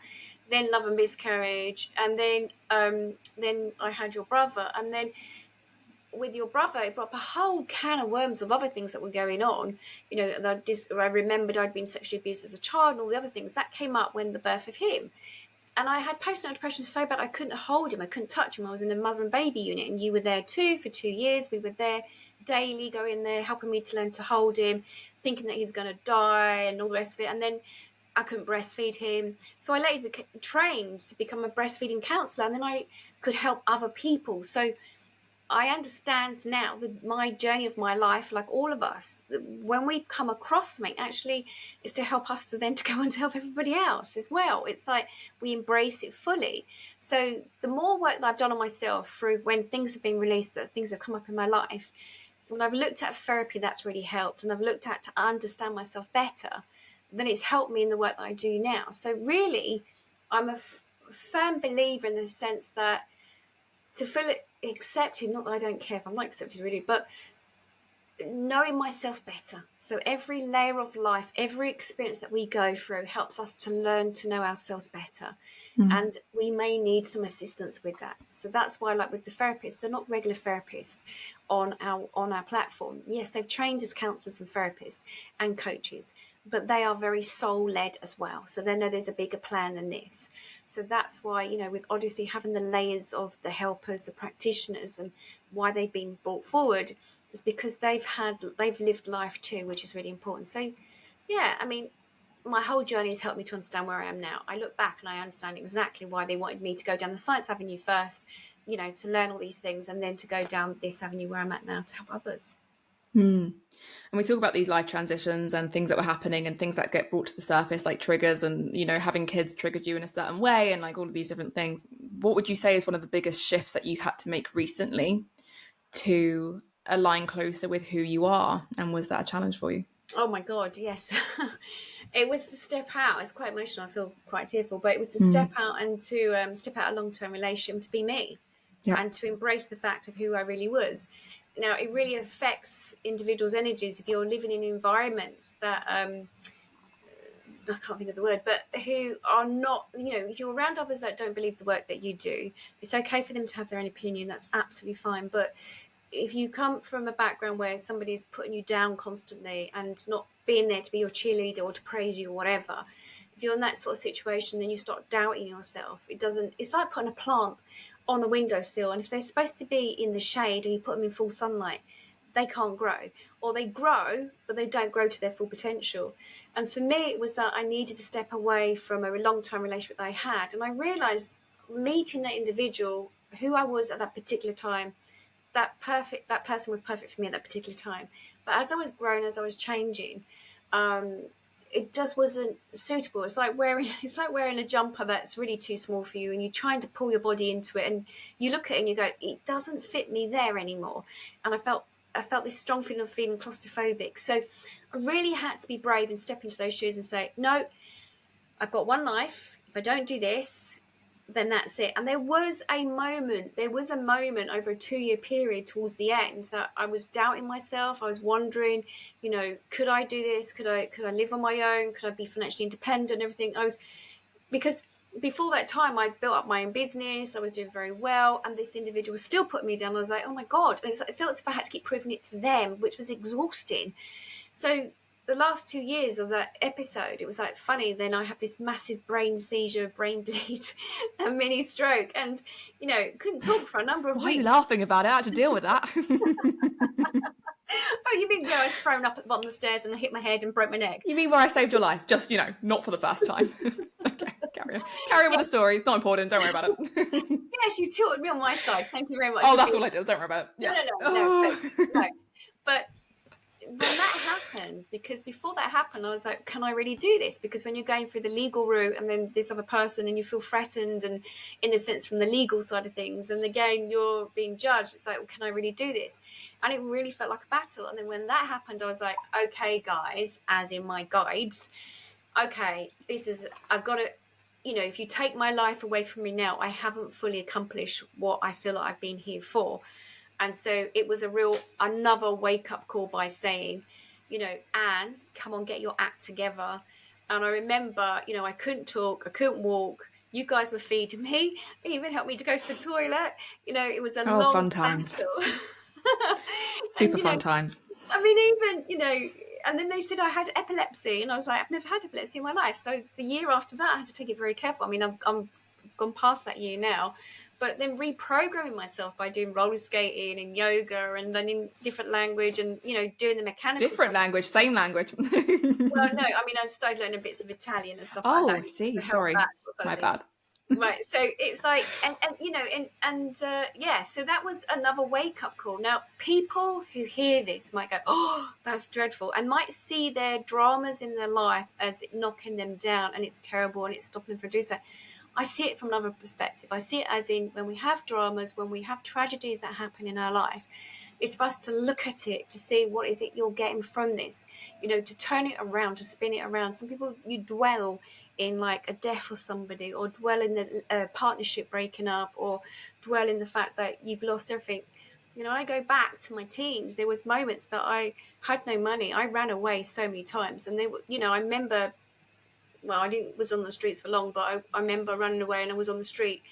Then another miscarriage, and then I had your brother, and then with your brother, it brought up a whole can of worms of other things that were going on. I remembered I'd been sexually abused as a child, and all the other things that came up when the birth of him. And I had postnatal depression so bad I couldn't hold him, I couldn't touch him. I was in a mother and baby unit, and you were there too for 2 years. We were there daily, going there, helping me to learn to hold him, thinking that he was going to die and all the rest of it. And then I couldn't breastfeed him. So I later trained to become a breastfeeding counsellor, and then I could help other people. So I understand now that my journey of my life, like all of us, when we come across something, actually is to help us to then to go and to help everybody else as well. It's like we embrace it fully. So the more work that I've done on myself through when things have been released, that things have come up in my life, when I've looked at therapy, that's really helped, and I've looked at to understand myself better, then it's helped me in the work that I do now. So really, I'm a firm believer in the sense that to feel accepted, not that I don't care if I'm not accepted really, but knowing myself better. So every layer of life, every experience that we go through helps us to learn to know ourselves better. And we may need some assistance with that. So that's why, like with the therapists, they're not regular therapists on our platform. Yes, they've trained as counsellors and therapists and coaches, but they are very soul-led as well. So they know there's a bigger plan than this. So that's why, with Odyssey, having the layers of the helpers, the practitioners, and why they've been brought forward is because they've lived life too, which is really important. So, yeah, my whole journey has helped me to understand where I am now. I look back and I understand exactly why they wanted me to go down the science avenue first, to learn all these things, and then to go down this avenue where I'm at now to help others. And we talk about these life transitions and things that were happening and things that get brought to the surface, like triggers, and having kids triggered you in a certain way, and like all of these different things. What would you say is one of the biggest shifts that you had to make recently to align closer with who you are, and was that a challenge for you? Oh my God, yes. It was to step out. It's quite emotional. I feel quite tearful, but it was to step out and to step out a long-term relationship, to be me, and to embrace the fact of who I really was. Now, it really affects individuals' energies if you're living in environments that, I can't think of the word, but who are not, if you're around others that don't believe the work that you do, it's okay for them to have their own opinion. That's absolutely fine. But if you come from a background where somebody's putting you down constantly and not being there to be your cheerleader or to praise you or whatever, if you're in that sort of situation, then you start doubting yourself. It's like putting a plant on a windowsill, and if they're supposed to be in the shade and you put them in full sunlight, they can't grow. Or they grow, but they don't grow to their full potential. And for me, it was that I needed to step away from a long-term relationship that I had, and I realised meeting that individual who I was at that particular time, that person was perfect for me at that particular time. But as I was growing, as I was changing, it just wasn't suitable. It's like wearing a jumper that's really too small for you, and you're trying to pull your body into it, and you look at it and you go, it doesn't fit me there anymore. And I felt this strong feeling of feeling claustrophobic. So I really had to be brave and step into those shoes and say, no, I've got one life. If I don't do this, then that's it. And there was a moment over a 2-year period towards the end that I was doubting myself. I was wondering, could I do this? Could I live on my own? Could I be financially independent? Everything. Because before that time, I built up my own business. I was doing very well. And this individual was still putting me down. I was like, oh my God. And it felt as if I had to keep proving it to them, which was exhausting. So the last 2 years of that episode, it was like funny. Then I had this massive brain seizure, brain bleed, a mini stroke, and couldn't talk for a number of weeks. Why are you laughing about it? I had to deal with that. Oh, you mean where I was thrown up at the bottom of the stairs and I hit my head and broke my neck? You mean where I saved your life? Just, not for the first time. Okay, carry on with the story. It's not important. Don't worry about it. Yes, you tilted me on my side. Thank you very much. Oh, that's all I did. Don't worry about it. Yeah. No. But when that happened, because before that happened, I was like, can I really do this? Because when you're going through the legal route and then this other person and you feel threatened, and in the sense from the legal side of things, and again, you're being judged, it's like, well, can I really do this? And it really felt like a battle. And then when that happened, I was like, okay, guys, as in my guides, okay, I've got to, if you take my life away from me now, I haven't fully accomplished what I feel like I've been here for. And so it was another wake-up call by saying, Anne, come on, get your act together. And I remember, I couldn't talk, I couldn't walk. You guys were feeding me, even helped me to go to the toilet. It was a long fun times. battle. Super fun times. I mean, even, and then they said I had epilepsy. And I was like, I've never had epilepsy in my life. So the year after that, I had to take it very careful. I mean, I'm gone past that year now. But then reprogramming myself by doing roller skating and yoga and learning different language and, doing the mechanical different stuff. language, same language. Well, no, I mean, I started learning bits of Italian and stuff like that. Oh, I see. Sorry. My bad. Right. So it's like, so that was another wake-up call. Now, people who hear this might go, oh, that's dreadful, and might see their dramas in their life as knocking them down and it's terrible and it's stopping them from doing so. I see it from another perspective. I see it as in when we have dramas, when we have tragedies that happen in our life, it's for us to look at it, to see what is it you're getting from this, to turn it around, to spin it around. Some people, you dwell in like a death of somebody, or dwell in the partnership breaking up, or dwell in the fact that you've lost everything. I go back to my teens. There was moments that I had no money. I ran away so many times. And they were, I remember... Well, was on the streets for long, but I remember running away and I was on the street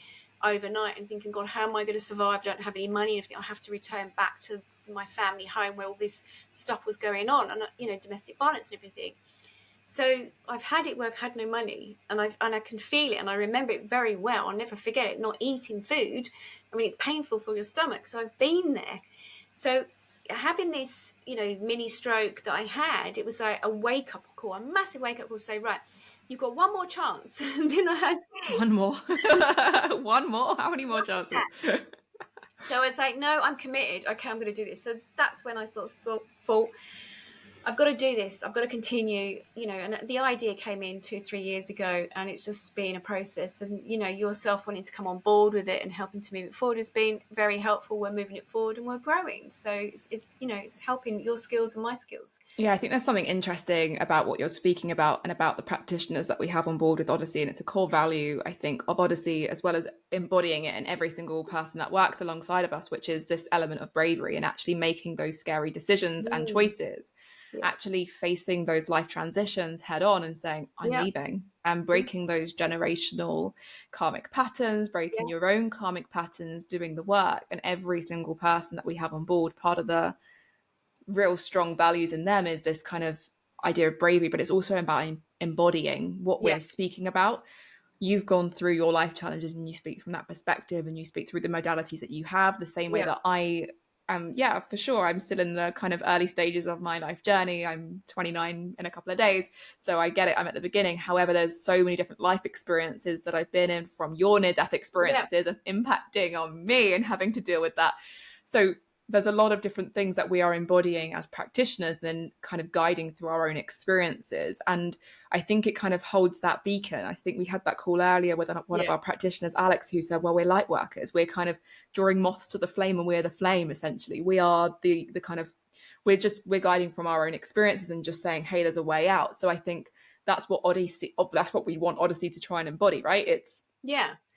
overnight and thinking, God, how am I going to survive? I don't have any money. And I have to return back to my family home where all this stuff was going on, and domestic violence and everything. So I've had it where I've had no money, and I can feel it, and I remember it very well. I'll never forget it. Not eating food. I mean, it's painful for your stomach. So I've been there. So having this, mini stroke that I had, it was like a wake up call, a massive wake up call to say, right, you've got one more chance. And then I had one more. One more? How many more chances? So it's like, no, I'm committed. Okay, I'm going to do this. So that's when I thought, I've got to do this. I've got to continue, and the idea came in 2-3 years ago, and it's just been a process. And, yourself wanting to come on board with it and helping to move it forward has been very helpful. We're moving it forward and we're growing. So it's helping your skills and my skills. Yeah, I think there's something interesting about what you're speaking about and about the practitioners that we have on board with Odyssey. And it's a core value, I think, of Odyssey, as well as embodying it in every single person that works alongside of us, which is this element of bravery and actually making those scary decisions and choices. Yeah. Actually facing those life transitions head on and saying, I'm leaving, and breaking those generational karmic patterns, breaking your own karmic patterns, doing the work. And every single person that we have on board, part of the real strong values in them is this kind of idea of bravery, but it's also about embodying what we're speaking about. You've gone through your life challenges and you speak from that perspective, and you speak through the modalities that you have, the same way that I yeah, for sure. I'm still in the kind of early stages of my life journey. I'm 29 in a couple of days, so I get it. I'm at the beginning. However, there's so many different life experiences that I've been in, from your near-death experiences of impacting on me and having to deal with that. So there's a lot of different things that we are embodying as practitioners, then kind of guiding through our own experiences. And I think it kind of holds that beacon. I think we had that call earlier with one of our practitioners, Alex, who said, well, we're light workers. We're kind of drawing moths to the flame, and we're the flame, essentially. We are the kind of, we're guiding from our own experiences and just saying, hey, there's a way out. So I think that's what that's what we want Odyssey to try and embody, right? It's,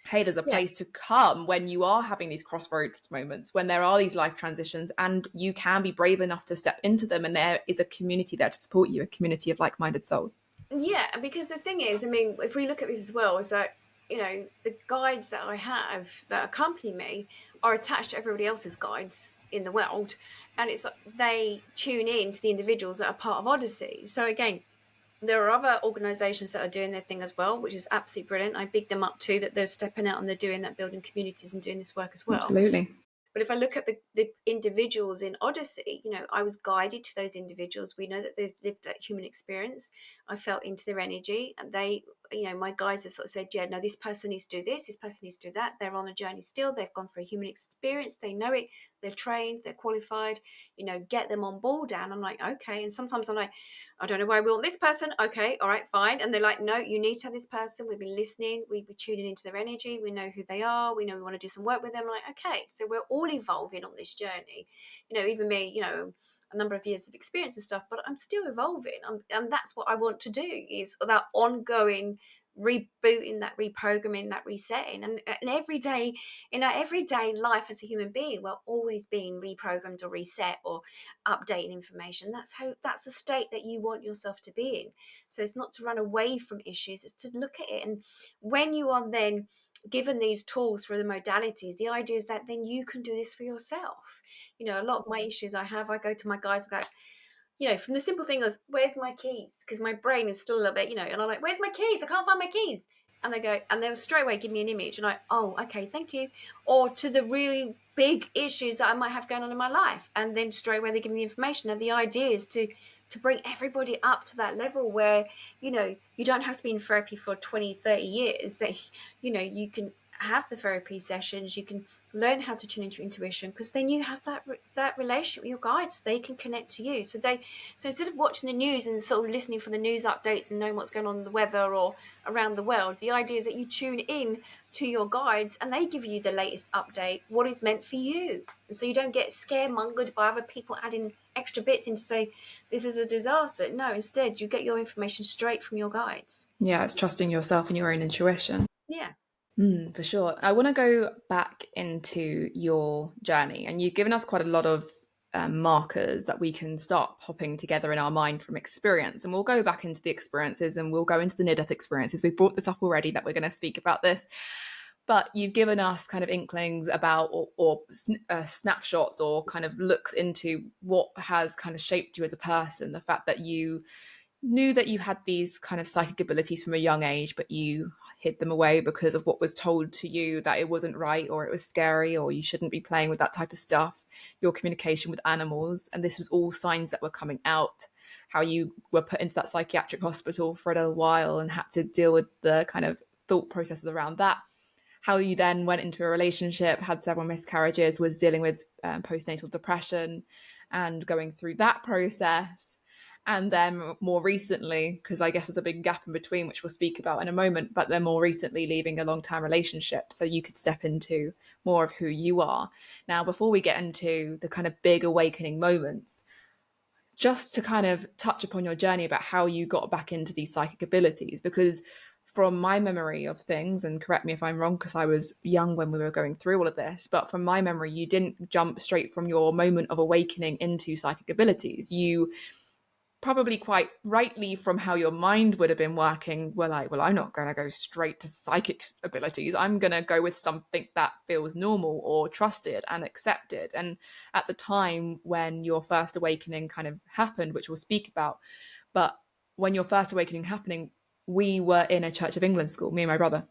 hey, there's a place to come when you are having these crossroads moments, when there are these life transitions, and you can be brave enough to step into them. And there is a community there to support you, a community of like-minded souls. Yeah, because the thing is, I mean, if we look at this as well, is that, you know, the guides that I have that accompany me are attached to everybody else's guides in the world. And it's like they tune in to the individuals that are part of Odyssey. So again, there are other organisations that are doing their thing as well, which is absolutely brilliant. I big them up too, that they're stepping out and they're doing that, building communities and doing this work as well. Absolutely. But if I look at the individuals in Odyssey, you know, I was guided to those individuals. We know that they've lived that human experience. I felt into their energy, and they, you know, my guides have sort of said, yeah, no, this person needs to do this person needs to do that. They're on a journey still. They've gone through a human experience. They know it. They're trained. They're qualified. You know, get them on board. And I'm like, okay. And sometimes I'm like, I don't know why we want this person. Okay, all right, fine. And they're like, no, you need to have this person. We've been listening. We've been tuning into their energy. We know who they are. We know we want to do some work with them. I'm like, okay, so we're all evolving on this journey. You know, even me, you know, a number of years of experience and stuff, but I'm still evolving. And that's what I want to do, is that ongoing rebooting, that reprogramming, that resetting. And every day, in our everyday life as a human being, we're always being reprogrammed or reset or updating information. That's the state that you want yourself to be in. So it's not to run away from issues, it's to look at it. And when you are then given these tools for the modalities, the idea is that then you can do this for yourself. You know, a lot of my issues I go to my guides and go, you know, from the simple thing as, where's my keys? Because my brain is still a little bit, you know, and I'm like, where's my keys? I can't find my keys. And they go, and they'll straight away give me an image. And oh, okay, thank you. Or to the really big issues that I might have going on in my life. And then straight away they give me the information. And the idea is to bring everybody up to that level where, you know, you don't have to be in therapy for 20, 30 years. That, you know, you can have the therapy sessions, you can learn how to tune into your intuition, because then you have that relationship with your guides. They can connect to you. So instead of watching the news and sort of listening for the news updates and knowing what's going on in the weather or around the world, the idea is that you tune in to your guides and they give you the latest update, what is meant for you. And so you don't get scaremongered by other people adding extra bits in to say this is a disaster. No, instead you get your information straight from your guides. Yeah, it's trusting yourself and your own intuition. Yeah. For sure. I want to go back into your journey, and you've given us quite a lot of markers that we can start popping together in our mind from experience. And we'll go back into the experiences and we'll go into the near-death experiences. We've brought this up already that we're going to speak about this, but you've given us kind of inklings about or snapshots or kind of looks into what has kind of shaped you as a person. The fact that you knew that you had these kind of psychic abilities from a young age, but you hid them away because of what was told to you that it wasn't right, or it was scary, or you shouldn't be playing with that type of stuff. Your communication with animals, and this was all signs that were coming out. How you were put into that psychiatric hospital for a little while and had to deal with the kind of thought processes around that. How you then went into a relationship, had several miscarriages, was dealing with postnatal depression and going through that process. And then more recently, because I guess there's a big gap in between, which we'll speak about in a moment, but then more recently leaving a long-term relationship so you could step into more of who you are. Now, before we get into the kind of big awakening moments, just to kind of touch upon your journey about how you got back into these psychic abilities, because from my memory of things, and correct me if I'm wrong because I was young when we were going through all of this, but from my memory, you didn't jump straight from your moment of awakening into psychic abilities. You probably quite rightly, from how your mind would have been working, were like, well, I'm not going to go straight to psychic abilities. I'm going to go with something that feels normal or trusted and accepted. And at the time when your first awakening kind of happened, which we'll speak about, but when your first awakening happening, we were in a Church of England school, me and my brother.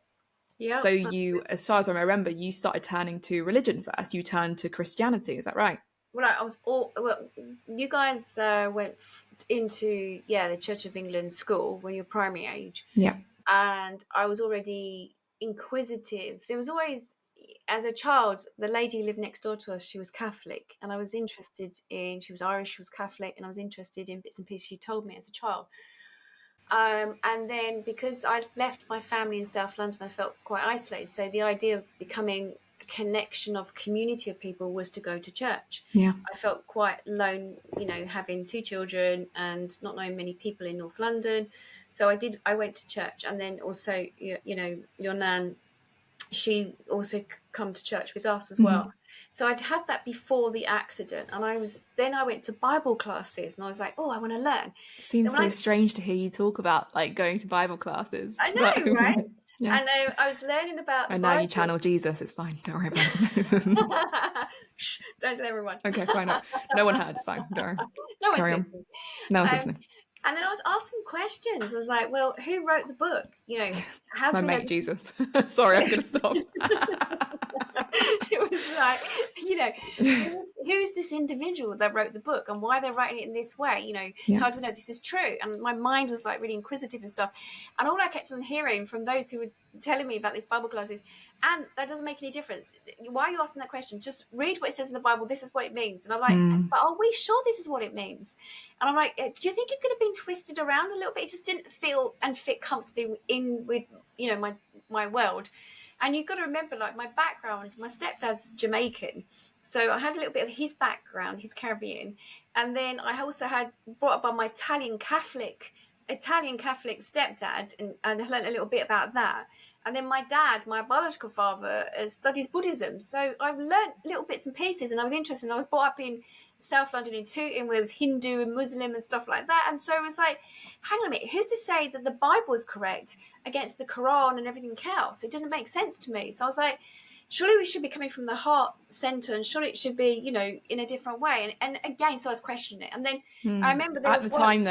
Yeah. So you, as far as I remember, you started turning to religion first. You turned to Christianity. Is that right? Well, I was all. Well, you guys went into the Church of England school when you're primary age, Yeah. and I was already inquisitive. There was always, as a child, the lady who lived next door to us, she was Catholic, and I was interested in. She was Irish, she was Catholic, and I was interested in bits and pieces she told me as a child. And then because I'd left my family in South London, I felt quite isolated. So the idea of becoming a connection of community of people was to go to church. Yeah. I felt quite alone, having two children and not knowing many people in North London. So I went to church, and then also, your nan, she also come to church with us as well. So I'd had that before the accident, and I went to Bible classes, and I was like, oh, I want to learn. It seems Then so strange to hear you talk about like going to Bible classes. I But, know, right? yeah. And I was learning about the And Bible. now you channel Jesus. It's fine. Don't worry about it. Shh, don't tell everyone. Okay, fine. No one heard. It's fine. Don't worry. No one's Carry on. listening. No one's listening. And then I was asking questions. I was like, well, who wrote the book? How My do we know mate Jesus. Sorry, I'm going to stop. It was like, who's this individual that wrote the book, and why they're writing it in this way? Yeah. How do we know this is true? And my mind was like really inquisitive and stuff. And all I kept on hearing from those who were telling me about these Bible classes, and that doesn't make any difference. Why are you asking that question? Just read what it says in the Bible. This is what it means. And I'm like, but are we sure this is what it means? And I'm like, do you think it could have been twisted around a little bit? It just didn't feel and fit comfortably in with, my world. And you've got to remember, like, my background, my stepdad's Jamaican. So I had a little bit of his background, he's Caribbean. And then I also had brought up by my Italian Catholic stepdad, and I learned a little bit about that. And then my dad, my biological father, studies Buddhism. So I've learned little bits and pieces, and I was interested. And I was brought up in South London in Tooting, where it was Hindu and Muslim and stuff like that. And so it was like, hang on a minute, who's to say that the Bible is correct against the Quran and everything else? It didn't make sense to me. So I was like, surely we should be coming from the heart center, and surely it should be, in a different way. And again, so I was questioning it. And then I remember at the time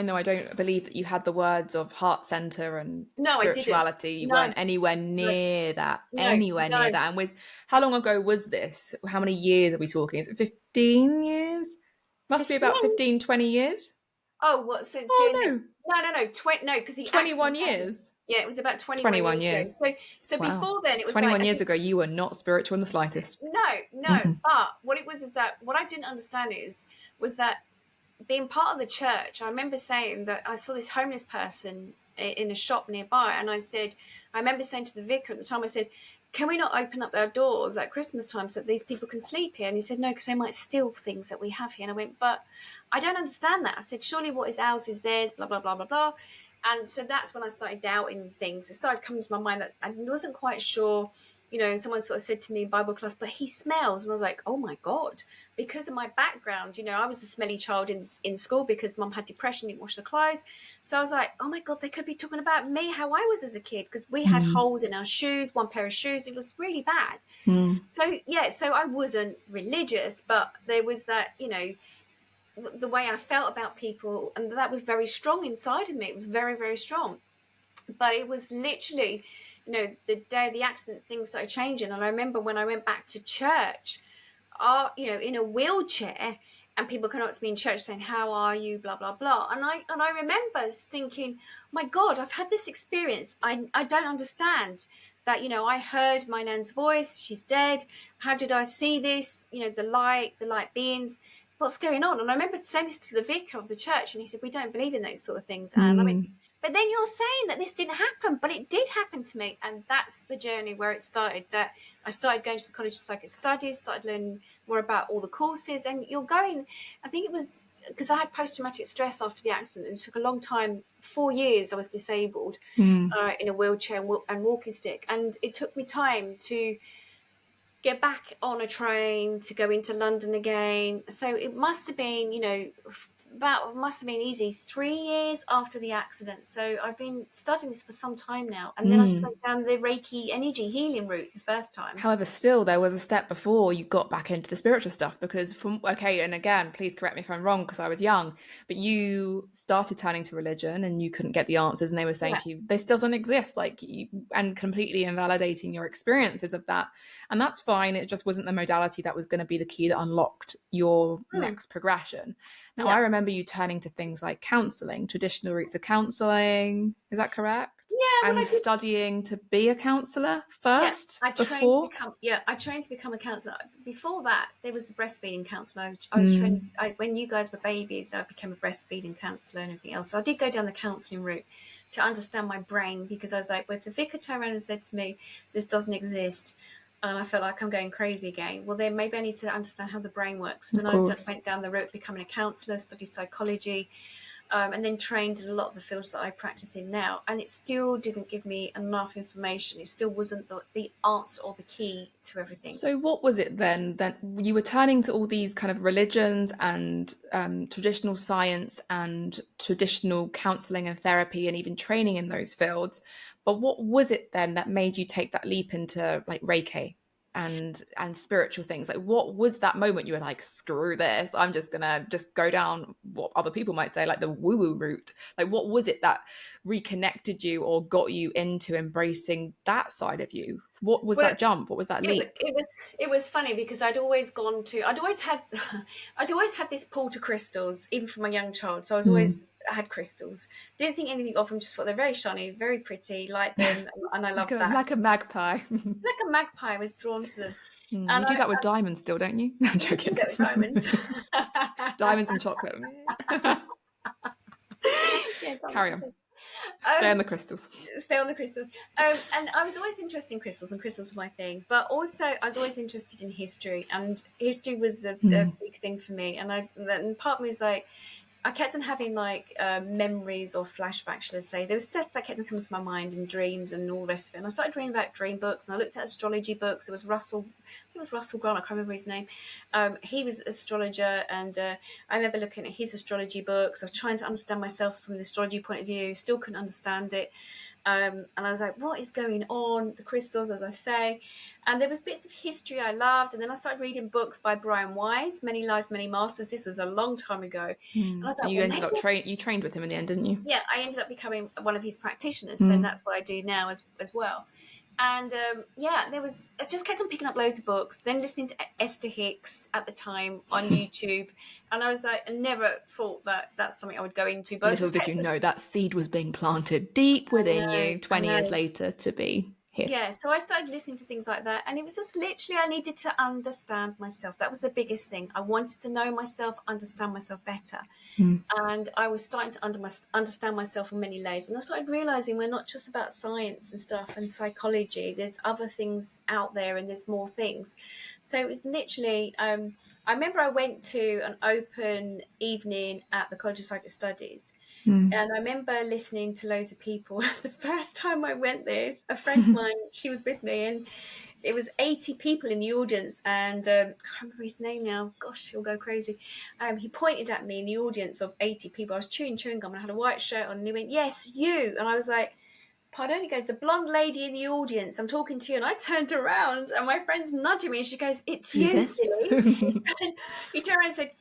though, I don't believe that you had the words of heart center and spirituality. You weren't anywhere near that. And with how long ago was this? How many years are we talking? Is it 15 years? Must 15? Be about 15, 20 years. Oh, what? So it's no, because the 21 years. Yeah, it was about 21 years. So wow. Before then, it was 21 years ago, you were not spiritual in the slightest. No. But what it was is that what I didn't understand was that being part of the church, I remember saying that I saw this homeless person in a shop nearby, and I remember saying to the vicar at the time, I said, can we not open up our doors at Christmas time so that these people can sleep here? And he said, no, because they might steal things that we have here. And I went, but I don't understand that. I said, surely what is ours is theirs, blah, blah, blah, blah, blah. And so that's when I started doubting things. It started coming to my mind that I wasn't quite sure, someone sort of said to me in Bible class, but he smells. And I was like, oh my God, because of my background, I was the smelly child in school because mum had depression, didn't wash the clothes. So I was like, oh my God, they could be talking about me, how I was as a kid, because we had holes in our shoes, one pair of shoes. It was really bad. So I wasn't religious, but there was that, the way I felt about people, and that was very strong inside of me. It was very, very strong. But it was literally, the day of the accident, things started changing. And I remember when I went back to church, in a wheelchair, and people come up to me in church saying, how are you, blah, blah, blah. And I remember thinking, my God, I've had this experience. I don't understand that, I heard my nan's voice. She's dead. How did I see this? The light beings. What's going on? And I remember saying this to the vicar of the church, and he said, we don't believe in those sort of things. And I mean, but then you're saying that this didn't happen, but it did happen to me. And that's the journey where it started, that I started going to the College of Psychic Studies, started learning more about all the courses. And you're going, I think it was because I had post-traumatic stress after the accident. It took a long time, 4 years I was disabled in a wheelchair and walking stick. And it took me time to get back on a train to go into London again. So it must have been, must have been easy 3 years after the accident. So I've been studying this for some time now, and then I just went down the Reiki energy healing route the first time. However, still, there was a step before you got back into the spiritual stuff because and again, please correct me if I'm wrong because I was young, but you started turning to religion and you couldn't get the answers and they were saying to you, this doesn't exist, and completely invalidating your experiences of that. And that's fine. It just wasn't the modality that was going to be the key that unlocked your next progression. Now, I remember you turning to things like counseling, traditional routes of counseling. Is that correct? Yeah, and studying to be a counsellor first. I trained to become a counsellor. Before that, there was the breastfeeding counsellor. I was trained. When you guys were babies, I became a breastfeeding counsellor and everything else. So I did go down the counselling route to understand my brain, because I was like, well, if the vicar turned around and said to me, "This doesn't exist," and I felt like I'm going crazy again, well, then maybe I need to understand how the brain works. So then I went down the route of becoming a counsellor, studied psychology. And then trained in a lot of the fields that I practice in now. And it still didn't give me enough information. It still wasn't the answer or the key to everything. So what was it then that you were turning to all these kind of religions and traditional science and traditional counselling and therapy and even training in those fields? But what was it then that made you take that leap into like Reiki and spiritual things? Like, what was that moment you were like, screw this, I'm just gonna go down what other people might say like the woo-woo route? Like, what was it that reconnected you or got you into embracing that side of you? What was that jump? What was that leap? It was funny because I'd always had this pull to crystals even from a young child. So I had crystals. Didn't think anything of them, just thought they're very shiny, very pretty, like them, and I loved that. Like a magpie. Like a magpie, I was drawn to them. And you do that with diamonds still, don't you? No, I'm joking. Do that with diamonds. Diamonds and chocolate. Carry on. Stay on the crystals. Stay on the crystals. And I was always interested in crystals, and crystals were my thing. But also, I was always interested in history, and history was a big thing for me. And part of me is like, I kept on having like memories or flashbacks, shall I say. There was stuff that kept on coming to my mind in dreams and all the rest of it. And I started reading about dream books, and I looked at astrology books. It was Russell Grant, I can't remember his name. He was an astrologer, and I remember looking at his astrology books. I was trying to understand myself from the astrology point of view, still couldn't understand it. And I was like, what is going on? The crystals, as I say. And there was bits of history I loved. And then I started reading books by Brian Weiss, Many Lives, Many Masters. This was a long time ago. And I was like, you trained with him in the end, didn't you? Yeah, I ended up becoming one of his practitioners. So that's what I do now as well. And I just kept on picking up loads of books, then listening to Esther Hicks at the time on YouTube. And I was like, I never thought that that's something I would go into. But little did you know that seed was being planted deep within you 20 years later to be here. Yeah, so I started listening to things like that. And it was just literally, I needed to understand myself. That was the biggest thing. I wanted to know myself, understand myself better. And I was starting to understand myself in many layers. And I started realizing we're not just about science and stuff and psychology. There's other things out there, and there's more things. So it was literally, I remember I went to an open evening at the College of Psychic Studies. And I remember listening to loads of people. The first time I went there, a friend of mine, she was with me, and it was 80 people in the audience, and I can't remember his name now. Gosh, he'll go crazy. He pointed at me in the audience of 80 people. I was chewing gum, and I had a white shirt on, and he went, "Yes, you." And I was like, "Pardon?" He goes, "The blonde lady in the audience, I'm talking to you." And I turned around, and my friend's nudging me, and she goes, "It's you, silly." He turned around and said,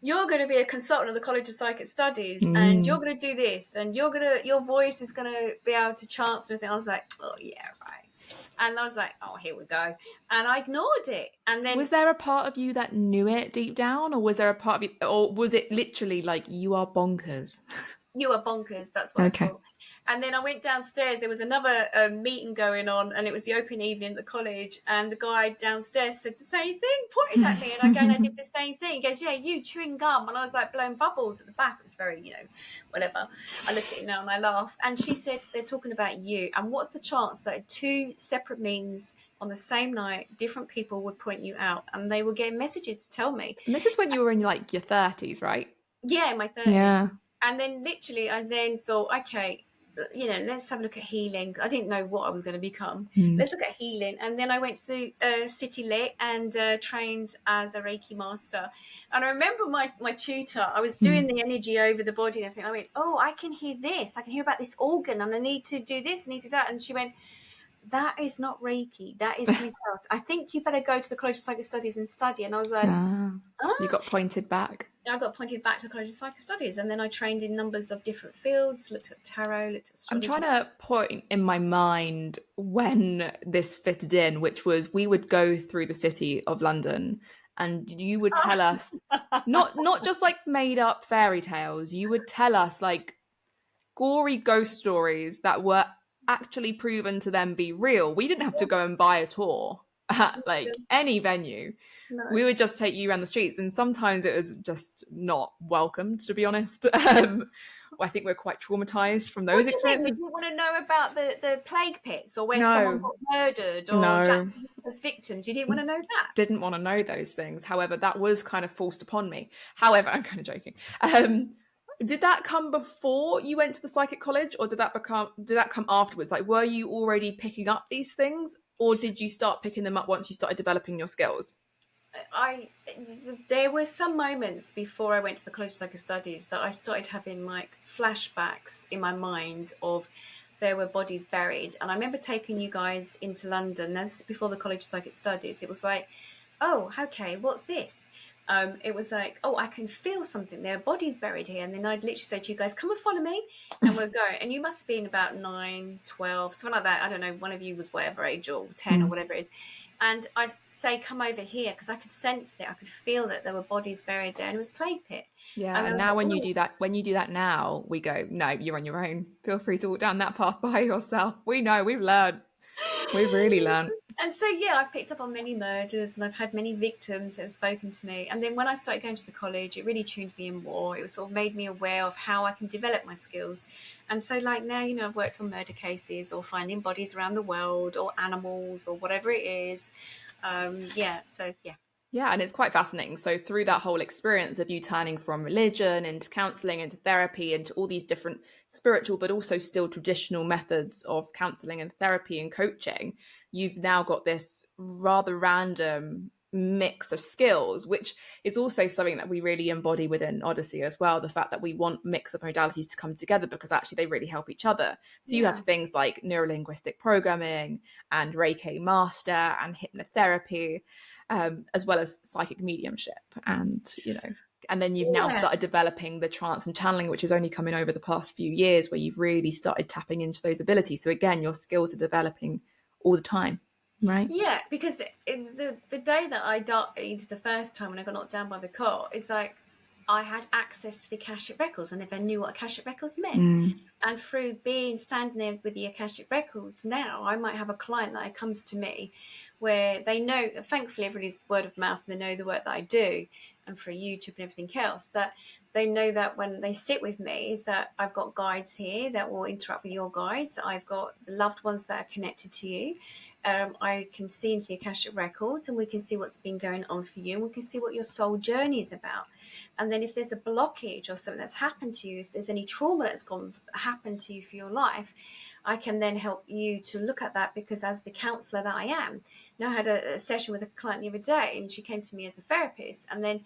"You're going to be a consultant of the College of Psychic Studies, and you're going to do this, and your voice is going to be able to chant and everything." I was like, "Oh yeah, right." And I was like, "Oh, here we go." And I ignored it. And then, was there a part of you that knew it deep down, or was there a part of you, or was it literally like, you are bonkers? You are bonkers. That's what I thought. And then I went downstairs. There was another meeting going on, and it was the open evening at the college. And the guy downstairs said the same thing, pointed at me, and I did the same thing. He goes, "Yeah, you chewing gum." And I was like blowing bubbles at the back. It was very, whatever. I look at it now and I laugh. And she said, "They're talking about you. And what's the chance that two separate meetings on the same night, different people would point you out, and they were getting messages to tell me." And this is when you were in like your 30s, right? Yeah, in my 30s. Yeah. And then literally, I then thought, okay, let's have a look at healing. I didn't know what I was going to become. Mm. Let's look at healing. And then I went to City Lit and trained as a Reiki master. And I remember my tutor, I was doing the energy over the body and everything. I went, oh, I can hear this. I can hear about this organ and I need to do this, I need to do that. And she went, that is not Reiki. That is something else. I think you better go to the College of Psychic Studies and study. And I was like, You got pointed back. I got pointed back to the College of Psychic Studies, and then I trained in numbers of different fields, looked at tarot, looked at astrology. I'm trying to point in my mind when this fitted in, which was we would go through the city of London and you would tell us not just like made up fairy tales, you would tell us like gory ghost stories that were actually proven to then be real. We didn't have to go and buy a tour at like any venue. No. We would just take you around the streets, and sometimes it was just not welcomed, to be honest. I think we're quite traumatized from those experiences. You didn't want to know about the plague pits or where someone got murdered or Jack as victims. You didn't want to know that. Didn't want to know those things. However, that was kind of forced upon me. However, I'm kind of joking. Did that come before you went to the psychic college, or did that come afterwards? Like, were you already picking up these things, or did you start picking them up once you started developing your skills? There were some moments before I went to the College of Psychic Studies that I started having like flashbacks in my mind of there were bodies buried. And I remember taking you guys into London. This is before the College of Psychic Studies. It was like, oh, okay, what's this? It was like, oh, I can feel something. There are bodies buried here. And then I'd literally say to you guys, come and follow me. And we'll go. And you must have been about 9, 12, something like that. I don't know. One of you was whatever age, or 10 or whatever it is. And I'd say, come over here, because I could sense it. I could feel that there were bodies buried there, and it was plague pit. Yeah, and now when you do that now, we go, no, you're on your own. Feel free to walk down that path by yourself. We know, we've learned. We've really learned. And so, yeah, I've picked up on many murders, and I've had many victims that have spoken to me. And then when I started going to the college, it really tuned me in more. It was sort of made me aware of how I can develop my skills. And so, like now, I've worked on murder cases or finding bodies around the world or animals or whatever it is. Yeah. Yeah, and it's quite fascinating. So through that whole experience of you turning from religion into counselling, into therapy, into all these different spiritual, but also still traditional methods of counselling and therapy and coaching, you've now got this rather random mix of skills, which is also something that we really embody within Odyssey as well. The fact that we want mix of modalities to come together because actually they really help each other. So you have things like neurolinguistic programming and Reiki master and hypnotherapy, as well as psychic mediumship, and and then you've now started developing the trance and channeling, which is only coming over the past few years, where you've really started tapping into those abilities. So again, your skills are developing all the time, right? Yeah, because the day that I died the first time when I got knocked down by the car, it's like I had access to the Akashic Records. I never knew what Akashic Records meant. And through standing there with the Akashic Records, now I might have a client that comes to me where they know, thankfully everybody's word of mouth, and they know the work that I do, and for YouTube and everything else, that they know that when they sit with me is that I've got guides here that will interact with your guides. I've got the loved ones that are connected to you. I can see into the Akashic Records, and we can see what's been going on for you, and we can see what your soul journey is about. And then if there's a blockage or something that's happened to you, if there's any trauma that's happened to you for your life, I can then help you to look at that, because as the counsellor that I am, I had a session with a client the other day, and she came to me as a therapist, and then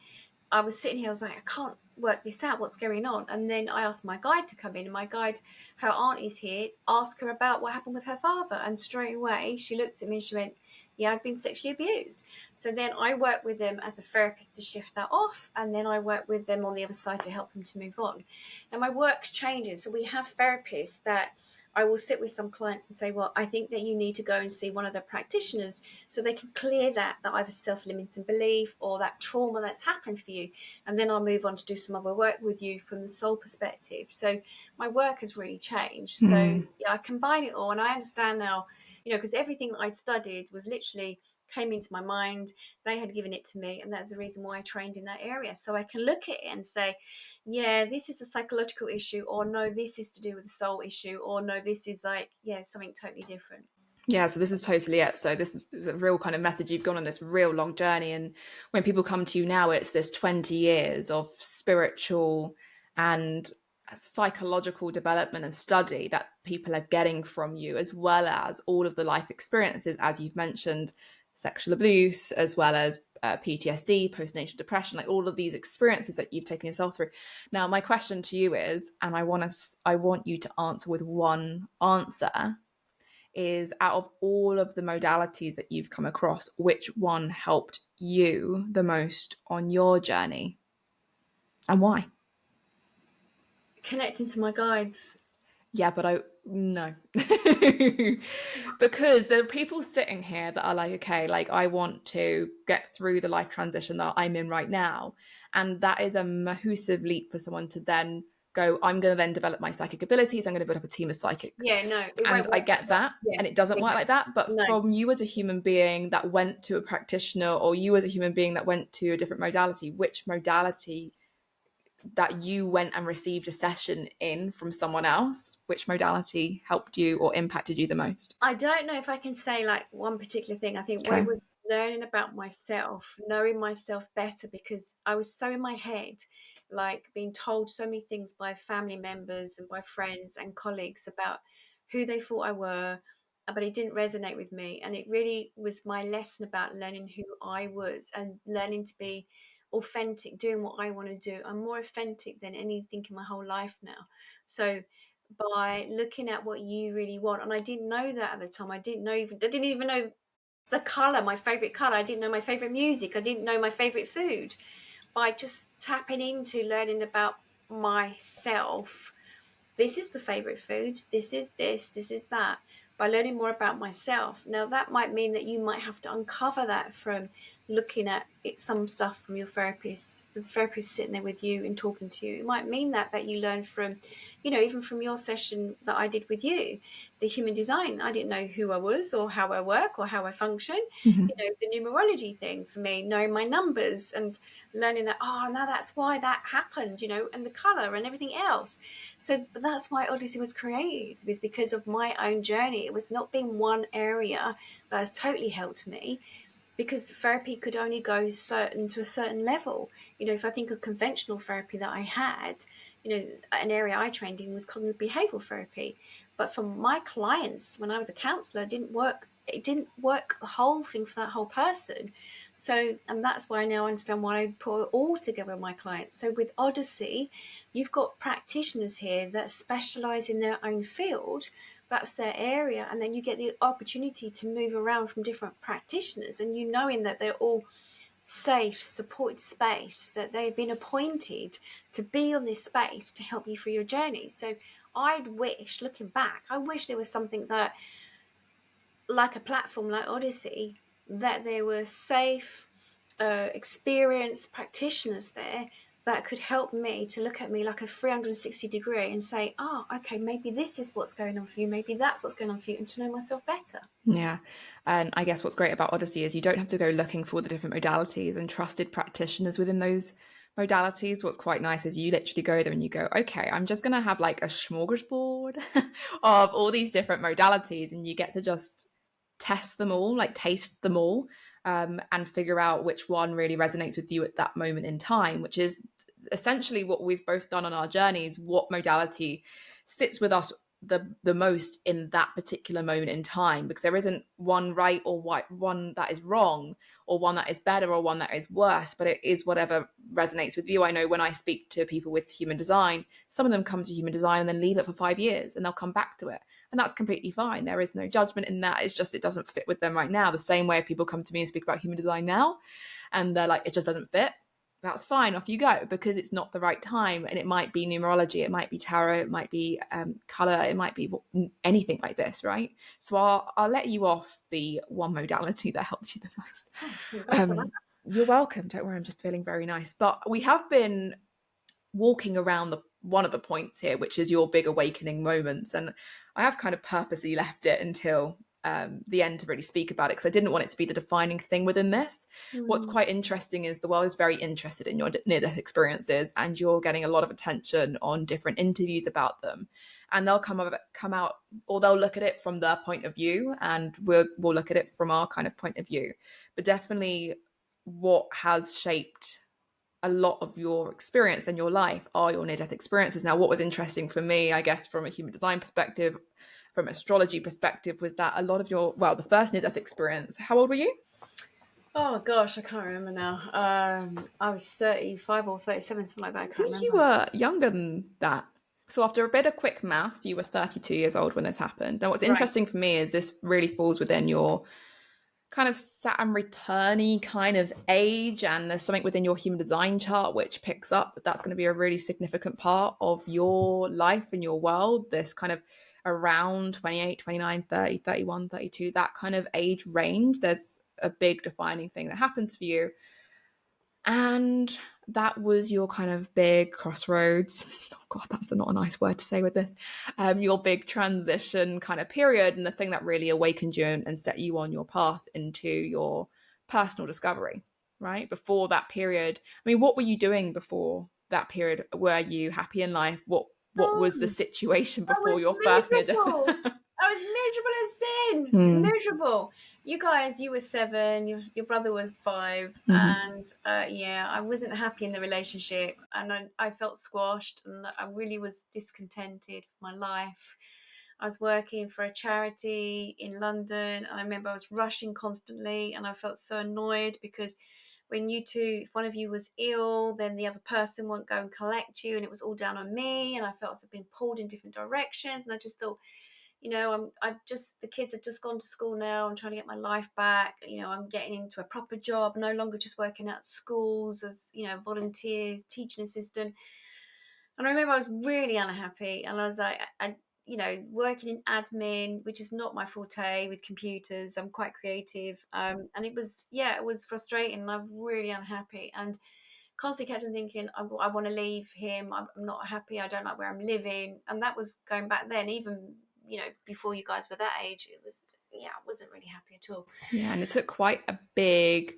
I was sitting here, I was like, I can't work this out, what's going on? And then I asked my guide to come in, and my guide, her aunt is here, ask her about what happened with her father. And straight away, she looked at me and she went, yeah, I've been sexually abused. So then I work with them as a therapist to shift that off. And then I work with them on the other side to help them to move on. Now my work's changing. So we have therapists that I will sit with some clients and say, well, I think that you need to go and see one of the practitioners so they can clear that either self-limiting belief or that trauma that's happened for you. And then I'll move on to do some other work with you from the soul perspective. So my work has really changed. So I combine it all, and I understand now, because everything that I'd studied was literally came into my mind. They had given it to me, and that's the reason why I trained in that area. So I can look at it and say, yeah, this is a psychological issue, or no, this is to do with the soul issue, or no, this is something totally different. Yeah, so this is totally it. So this is a real kind of message. You've gone on this real long journey, and when people come to you now, it's this 20 years of spiritual and psychological development and study that people are getting from you, as well as all of the life experiences, as you've mentioned, sexual abuse, as well as PTSD, postnatal depression, like all of these experiences that you've taken yourself through. Now, my question to you is, and I want you to answer with one answer, is out of all of the modalities that you've come across, which one helped you the most on your journey, and why? Connecting to my guides. Yeah, but no. Because there are people sitting here that are like, okay, like I want to get through the life transition that I'm in right now. And that is a massive leap for someone to then go, I'm going to then develop my psychic abilities. I'm going to build up a team of psychics. Yeah, no, it And won't I work like get that. that. Yeah, And it doesn't work like that. But no. from you as a human being that went to a practitioner, or you as a human being that went to a different modality, which modality that you went and received a session in from someone else, which modality helped you or impacted you the most? I don't know if I can say like one particular thing. I think what Okay. it was, learning about myself, knowing myself better, because I was so in my head, like being told so many things by family members and by friends and colleagues about who they thought I were, but it didn't resonate with me. And it really was my lesson about learning who I was and learning to be authentic, doing what I want to do. I'm more authentic than anything in my whole life now. So by looking at what you really want, and I didn't know that at the time. I didn't even know the color, my favorite color. I didn't know my favorite music. I didn't know my favorite food. By just tapping into learning about myself, this is the favorite food, this is this is that, by learning more about myself. Now that might mean that you might have to uncover that from looking at it, some stuff from your therapist, the therapist sitting there with you and talking to you. It might mean that you learn from, even from your session that I did with you, the human design. I didn't know who I was or how I work or how I function. Mm-hmm. The numerology thing for me, knowing my numbers and learning that, now that's why that happened, and the color and everything else. So that's why Odyssey was created, was because of my own journey. It was not being one area that has totally helped me, because therapy could only go to a certain level. If I think of conventional therapy that I had, an area I trained in was cognitive behavioral therapy. But for my clients, when I was a counselor, it didn't work the whole thing for that whole person. So, and that's why I now understand why I put it all together with my clients. So with Odyssey, you've got practitioners here that specialize in their own field. That's their area. And then you get the opportunity to move around from different practitioners, and knowing that they're all safe, supported space, that they've been appointed to be on this space to help you through your journey. So looking back, I wish there was something that, like a platform like Odyssey, that there were safe, experienced practitioners there that could help me to look at me like a 360 degree and say, okay, maybe this is what's going on for you, maybe that's what's going on for you, and to know myself better. Yeah. And I guess what's great about Odyssey is you don't have to go looking for the different modalities and trusted practitioners within those modalities. What's quite nice is you literally go there and you go, okay, I'm just going to have like a smorgasbord of all these different modalities, and you get to just test them all, like taste them all, and figure out which one really resonates with you at that moment in time, which is essentially what we've both done on our journeys. What modality sits with us the most in that particular moment in time, because there isn't one right or one that is wrong, or one that is better or one that is worse, but it is whatever resonates with you. I know when I speak to people with human design, some of them come to human design and then leave it for 5 years and they'll come back to it, and that's completely fine. There is no judgment in that. It's just it doesn't fit with them right now. The same way people come to me and speak about human design now and they're like, it just doesn't fit, that's fine, off you go, because it's not the right time. And it might be numerology, it might be tarot, it might be color, it might be anything like this, right? So I'll let you off the one modality that helped you the most. You're welcome, don't worry, I'm just feeling very nice. But we have been walking around one of the points here, which is your big awakening moments, and I have kind of purposely left it until the end to really speak about it, because I didn't want it to be the defining thing within this. What's quite interesting is the world is very interested in your near-death experiences, and you're getting a lot of attention on different interviews about them, and they'll come out, or they'll look at it from their point of view, and we'll look at it from our kind of point of view. But definitely what has shaped a lot of your experience and your life are your near-death experiences. Now, what was interesting for me, I guess, from a human design perspective, from astrology perspective, was that a lot of your, well, the first near-death experience, how old were you? Oh gosh, I can't remember now. I was 35 or 37, something like that. I can't think you remember. were younger than that. So after a bit of quick math, you were 32 years old when this happened. Now, what's Right. interesting for me is this really falls within your kind of Saturn returny kind of age, and there's something within your human design chart which picks up that that's going to be a really significant part of your life and your world, this kind of around 28, 29, 30, 31, 32, that kind of age range. There's a big defining thing that happens for you, and that was your kind of big crossroads. Oh God, that's not a nice word to say with this. Your big transition kind of period, and the thing that really awakened you and set you on your path into your personal discovery, right? Before that period, I mean, what were you doing before that period? Were you happy in life? What was the Oh, situation I before was your first near death? miserable. I was miserable as sin. Miserable. You guys, you were 7. Your brother was 5, and yeah, I wasn't happy in the relationship, and I felt squashed, and I really was discontented with my life. I was working for a charity in London, and I remember I was rushing constantly, and I felt so annoyed because when you two, if one of you was ill, then the other person won't go and collect you, and it was all down on me, and I felt I've been pulled in different directions, and I just thought, the kids have just gone to school now. I'm trying to get my life back. I'm getting into a proper job, no longer just working at schools as, volunteer teaching assistant. And I remember I was really unhappy, and I was like, working in admin, which is not my forte with computers. I'm quite creative. And it was frustrating, and I'm really unhappy. And constantly kept on thinking, I want to leave him. I'm not happy. I don't like where I'm living. And that was going back then, even, before you guys were that age. I wasn't really happy at all. Yeah, and it took quite a big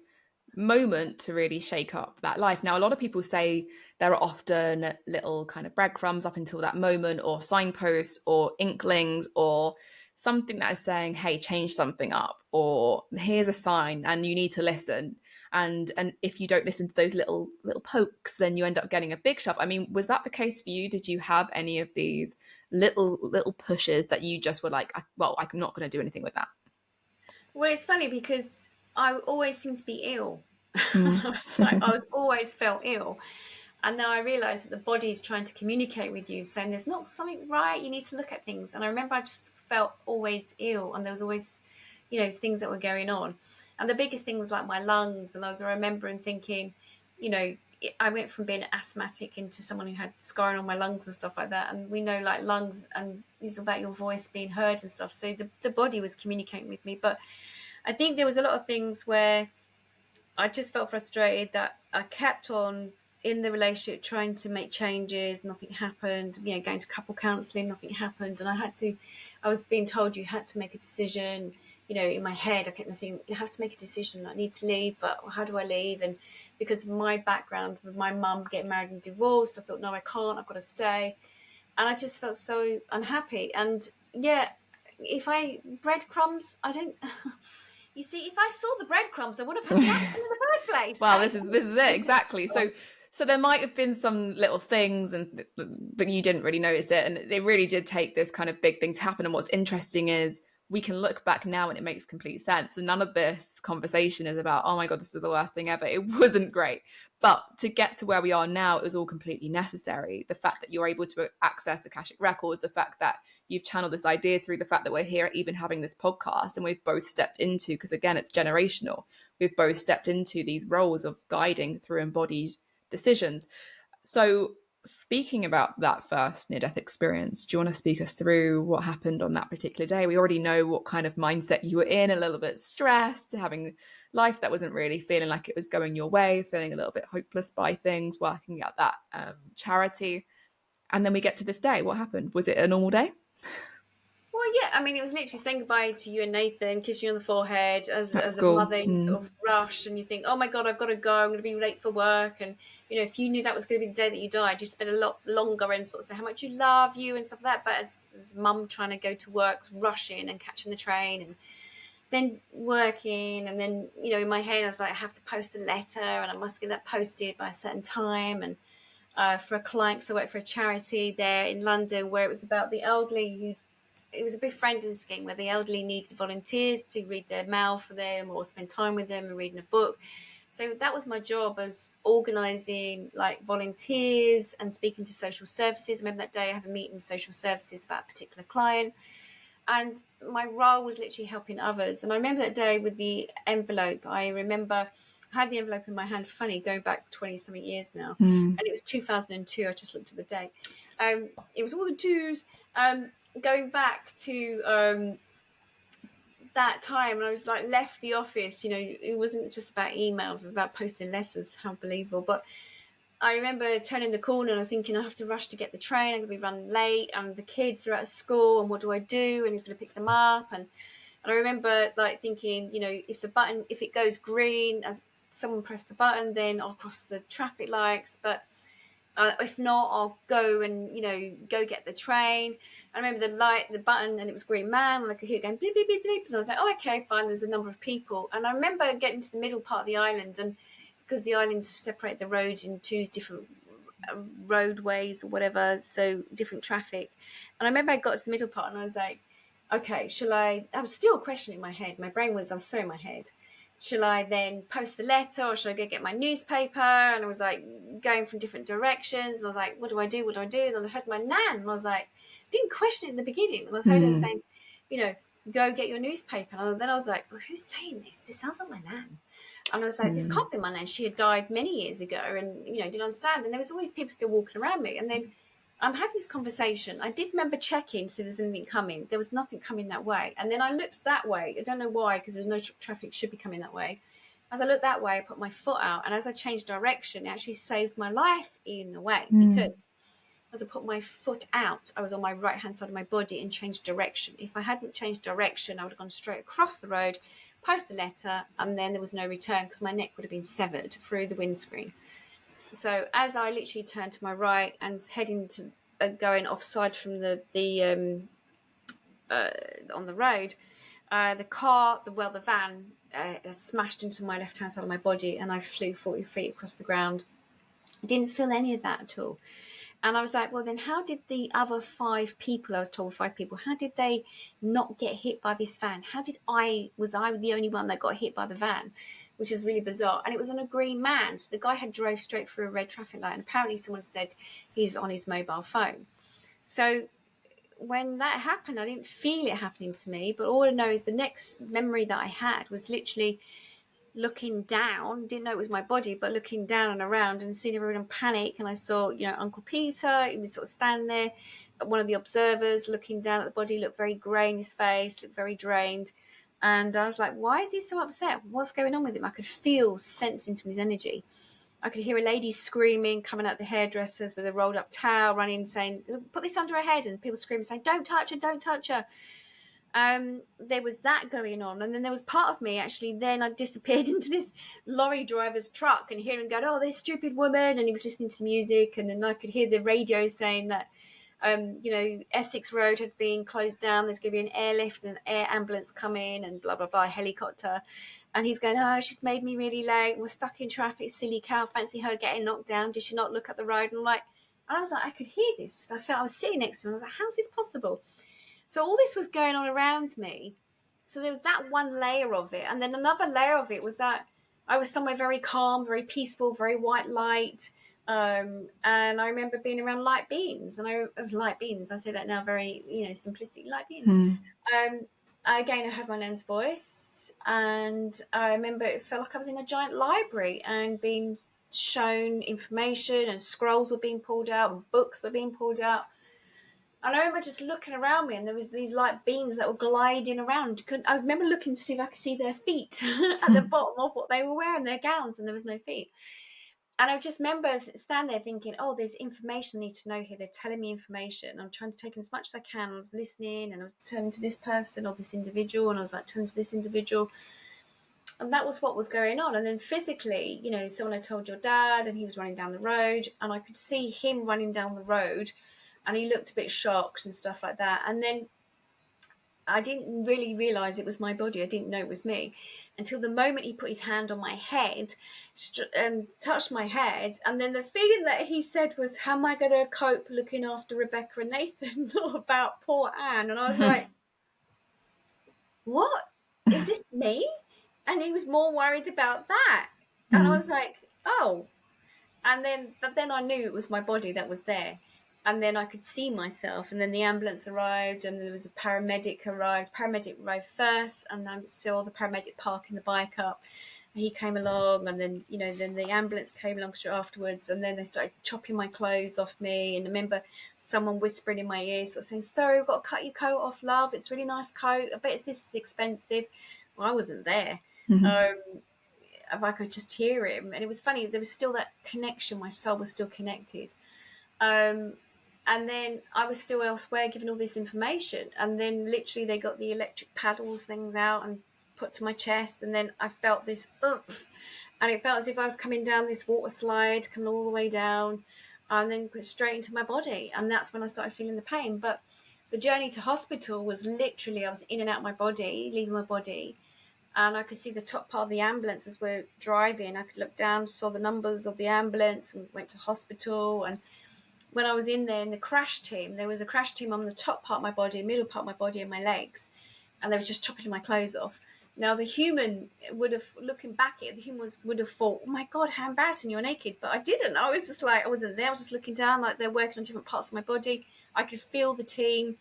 moment to really shake up that life. Now, a lot of people say there are often little kind of breadcrumbs up until that moment, or signposts, or inklings, or something that is saying, hey, change something up, or here's a sign and you need to listen. And if you don't listen to those little pokes, then you end up getting a big shove. I mean, was that the case for you? Did you have any of these little pushes that you just were like, well, I'm not going to do anything with that? Well, it's funny because I always seemed to be ill. Mm. I was always felt ill. And now I realise that the body is trying to communicate with you, saying there's not something right, you need to look at things. And I remember I just felt always ill, and there was always, things that were going on. And the biggest thing was like my lungs. And I was remembering thinking, I went from being asthmatic into someone who had scarring on my lungs and stuff like that. And we know like lungs, and it's about your voice being heard and stuff. So the body was communicating with me. But I think there was a lot of things where I just felt frustrated that I kept on in the relationship trying to make changes. Nothing happened. Going to couple counselling, nothing happened. And I was being told you had to make a decision. In my head, I kept thinking, you have to make a decision. I need to leave, but how do I leave? And because of my background with my mum getting married and divorced, I thought, no, I can't. I've got to stay. And I just felt so unhappy. And yeah, breadcrumbs, I don't. You see, if I saw the breadcrumbs, I would have had to act in the first place. Well, this is it exactly. So there might have been some little things, but you didn't really notice it, and it really did take this kind of big thing to happen. And what's interesting is we can look back now and it makes complete sense. And none of this conversation is about, oh my God, this is the worst thing ever. It wasn't great. But to get to where we are now, it was all completely necessary. The fact that you're able to access Akashic Records, the fact that you've channeled this idea through, the fact that we're here even having this podcast, and we've both stepped into, because again, it's generational, we've both stepped into these roles of guiding through embodied decisions. So speaking about that first near-death experience, do you want to speak us through what happened on that particular day? We already know what kind of mindset you were in, a little bit stressed, having life that wasn't really feeling like it was going your way, feeling a little bit hopeless by things, working at that charity. And then we get to this day. What happened? Was it a normal day? Well, yeah, I mean, it was literally saying goodbye to you and Nathan, kiss you on the forehead as a school. mother, you sort of rush, and you think, oh my God, I've got to go, I'm going to be late for work. And, if you knew that was going to be the day that you died, you spend a lot longer and sort of say how much you love you and stuff like that. But as mum trying to go to work, rushing and catching the train, then working, and then, you know, in my head I was like, I have to post a letter and I must get that posted by a certain time. And for a client, because I worked for a charity there in London where it was about the elderly who, it was a befriending scheme where the elderly needed volunteers to read their mail for them or spend time with them and reading a book. So that was my job, as organising like volunteers and speaking to social services. I remember that day I had a meeting with social services about a particular client, and my role was literally helping others. And I remember that day with the envelope. I remember I had the envelope in my hand, funny, going back 20 something years now, and it was 2002. I just looked at the date. It was all the twos. Going back to that time, and I was like, left the office, you know, it wasn't just about emails, it was about posting letters. How unbelievable. But I remember turning the corner and thinking, I have to rush to get the train, I'm going to be running late, and the kids are at school, and what do I do? And who's going to pick them up? And I remember like thinking, you know, if it goes green, as someone pressed the button, then I'll cross the traffic lights. But if not, I'll go and, you know, go get the train. I remember the button, and it was green man, and I could hear it going bleep, bleep, bleep, bleep. And I was like, oh, okay, fine. There's a number of people. And I remember getting to the middle part of the island, and because the islands separate the roads into different roadways or whatever, so different traffic. And I remember I got to the middle part, and I was like, okay, I was still questioning my head. I was so in my head. Shall I then post the letter, or should I go get my newspaper? And I was like going from different directions. And I was like, what do I do? What do I do? And I heard my nan, and I was like, didn't question it in the beginning. And I heard her saying, you know, go get your newspaper. And then I was like, well, who's saying this? This sounds like my nan. And I was like, this can't be my nan. She had died many years ago, and, you know, didn't understand. And there was always people still walking around me. And then I'm having this conversation. I did remember checking so there's anything coming. There was nothing coming that way. And then I looked that way. I don't know why, because there's no traffic should be coming that way. As I looked that way, I put my foot out. And as I changed direction, it actually saved my life in a way. Because as I put my foot out, I was on my right-hand side of my body and changed direction. If I hadn't changed direction, I would have gone straight across the road, post the letter, and then there was no return because my neck would have been severed through the windscreen. So as I literally turned to my right and heading to going offside from the on the road, the van smashed into my left hand side of my body, and I flew 40 feet across the ground. I didn't feel any of that at all. And I was like, well, then how did the other 5 people, I was told 5 people, how did they not get hit by this van? Was I the only one that got hit by the van? Which is really bizarre. And it was on a green man. So the guy had drove straight through a red traffic light. And apparently someone said he's on his mobile phone. So when that happened, I didn't feel it happening to me. But all I know is the next memory that I had was literally looking down, didn't know it was my body, but looking down and around and seeing everyone in panic. And I saw, you know, Uncle Peter, he was sort of standing there, one of the observers, looking down at the body, looked very grey in his face, looked very drained. And I was like, why is he so upset? What's going on with him? I could sense into his energy. I could hear a lady screaming, coming out the hairdressers with a rolled up towel, running, saying, put this under her head. And people screaming, saying, don't touch her, don't touch her. There was that going on, and then there was part of me actually, then I disappeared into this lorry driver's truck and hear him go, oh, this stupid woman, and he was listening to the music, and then I could hear the radio saying that you know, Essex Road had been closed down, there's going to be an airlift and an air ambulance coming and blah blah blah, a helicopter. And he's going, oh, she's made me really late, we're stuck in traffic, silly cow, fancy her getting knocked down, did she not look at the road? And I was like, I could hear this. I felt I was sitting next to him, I was like, how's this possible? So all this was going on around me. So there was that one layer of it. And then another layer of it was that I was somewhere very calm, very peaceful, very white light. And I remember being around light beings. I say that now very, you know, simplistic, light beings. Again, I heard my nan's voice. And I remember it felt like I was in a giant library and being shown information, and scrolls were being pulled out, and books were being pulled out. And I remember just looking around me, and there was these light beings that were gliding around. I remember looking to see if I could see their feet at the bottom of what they were wearing, their gowns, and there was no feet. And I just remember standing there thinking, oh, there's information I need to know here. They're telling me information. I'm trying to take in as much as I can. I was listening, and I was turning to this person or this individual, and I was like turning to this individual. And that was what was going on. And then physically, you know, someone had told your dad, and he was running down the road, and I could see him running down the road, and he looked a bit shocked and stuff like that. And then I didn't really realise it was my body. I didn't know it was me until the moment he put his hand on my head and touched my head. And then the feeling that he said was, how am I going to cope looking after Rebecca and Nathan, not about poor Anne? And I was like, what? Is this me? And he was more worried about that. And I was like, oh. But then I knew it was my body that was there. And then I could see myself. And then the ambulance arrived, and there was a paramedic arrived. Paramedic arrived first, and I saw the paramedic parking the bike up. And he came along, and then, then the ambulance came along straight afterwards. And then they started chopping my clothes off me. And I remember someone whispering in my ear, sort of saying, sorry, we've got to cut your coat off, love. It's a really nice coat. I bet this is expensive. Well, I wasn't there. If I could just hear him. And it was funny, there was still that connection. My soul was still connected. And then I was still elsewhere giving all this information. And then literally they got the electric paddles things out and put to my chest. And then I felt this oomph. And it felt as if I was coming down this water slide, coming all the way down, and then straight into my body. And that's when I started feeling the pain. But the journey to hospital was literally, I was in and out of my body, leaving my body. And I could see the top part of the ambulance as we're driving. I could look down, saw the numbers of the ambulance, and went to hospital. And when I was in there in the crash team, there was a crash team on the top part of my body, middle part of my body, and my legs. And they were just chopping my clothes off. Now, the human would have, looking back at it, the human would have thought, oh my God, how embarrassing, you're naked. But I didn't. I was just like, I wasn't there. I was just looking down, like they're working on different parts of my body. I could feel the team.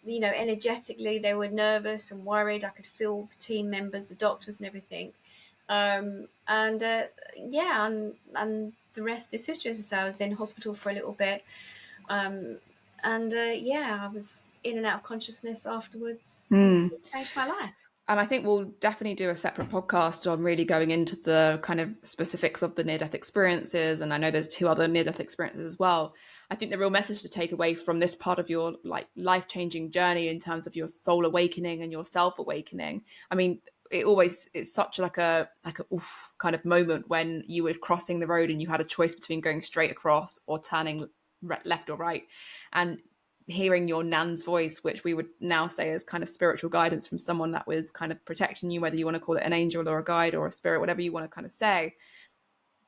Energetically, they were nervous and worried. I could feel the team members, the doctors and everything. And the rest is history. As I say, I was then in hospital for a little bit. I was in and out of consciousness afterwards. It changed my life. And I think we'll definitely do a separate podcast on really going into the kind of specifics of the near-death experiences. And I know there's 2 other near-death experiences as well. I think the real message to take away from this part of your life-changing journey in terms of your soul awakening and your self-awakening, I mean, it's such like a oof kind of moment when you were crossing the road and you had a choice between going straight across or turning left or right. And hearing your nan's voice, which we would now say is kind of spiritual guidance from someone that was kind of protecting you, whether you want to call it an angel or a guide or a spirit, whatever you want to kind of say,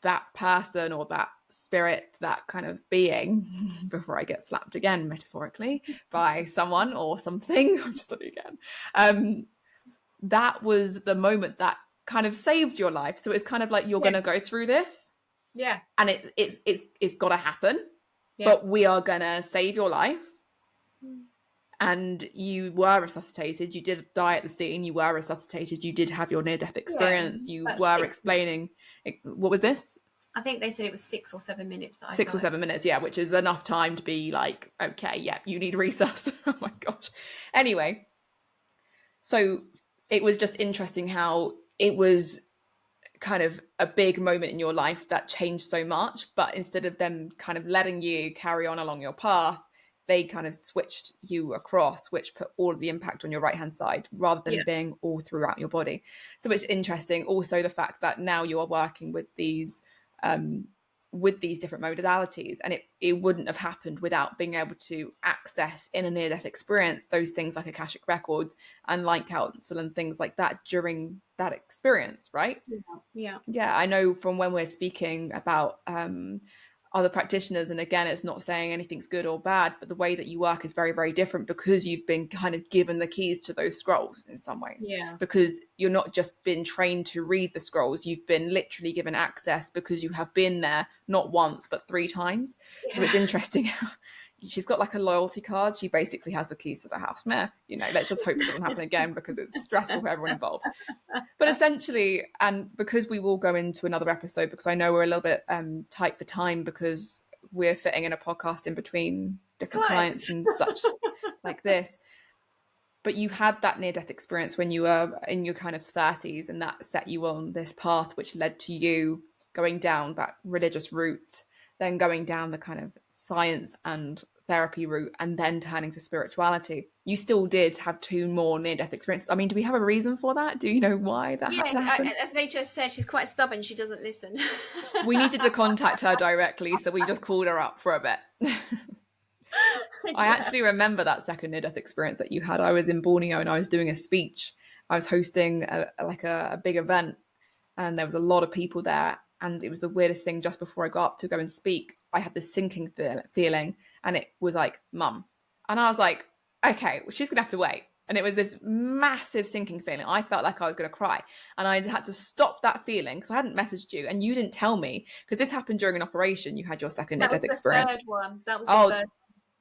that person or that spirit, that kind of being, before I get slapped again metaphorically by someone or something, I'm just doing it again, that was the moment that kind of saved your life. So it's kind of like, you're going to go through this, and it's got to happen, but we are going to save your life. And you were resuscitated. You did die at the scene. You were resuscitated. You did have your near-death experience. You were explaining. What was this? I think they said it was 6 or 7 minutes. That 6 or 7 minutes, yeah, which is enough time to be like, okay, yeah, you need resus. Oh my gosh. Anyway, so it was just interesting how it was kind of a big moment in your life that changed so much. But instead of them kind of letting you carry on along your path, they kind of switched you across, which put all of the impact on your right-hand side rather than being all throughout your body. So it's interesting. Also, the fact that now you are working with these different modalities, and it wouldn't have happened without being able to access in a near-death experience those things like Akashic records and light council and things like that during that experience, right? Yeah. I know from when we're speaking about other practitioners, and again, it's not saying anything's good or bad, but the way that you work is very, very different because you've been kind of given the keys to those scrolls in some ways. Because you're not just been trained to read the scrolls, you've been literally given access because you have been there not once but 3 times. So it's interesting how she's got like a loyalty card. She basically has the keys to the house. Let's just hope it doesn't happen again because it's stressful for everyone involved. But essentially, and because we will go into another episode, because I know we're a little bit tight for time because we're fitting in a podcast in between different clients and such like this. But you had that near-death experience when you were in your kind of 30s, and that set you on this path, which led to you going down that religious route, then going down the kind of science and therapy route, and then turning to spirituality. You still did have 2 more near-death experiences. I mean, do we have a reason for that? Do you know why that had to happen? As they just said, she's quite stubborn. She doesn't listen. We needed to contact her directly, so we just called her up for a bit. I actually remember that second near-death experience that you had. I was in Borneo and I was doing a speech. I was hosting a big event, and there was a lot of people there. And it was the weirdest thing. Just before I got up to go and speak, I had this sinking feeling, and it was like, Mum. And I was like, okay, well, she's going to have to wait. And it was this massive sinking feeling. I felt like I was going to cry. And I had to stop that feeling because I hadn't messaged you and you didn't tell me, because this happened during an operation. You had your second That was near-death the experience. third one. That was the Oh, third.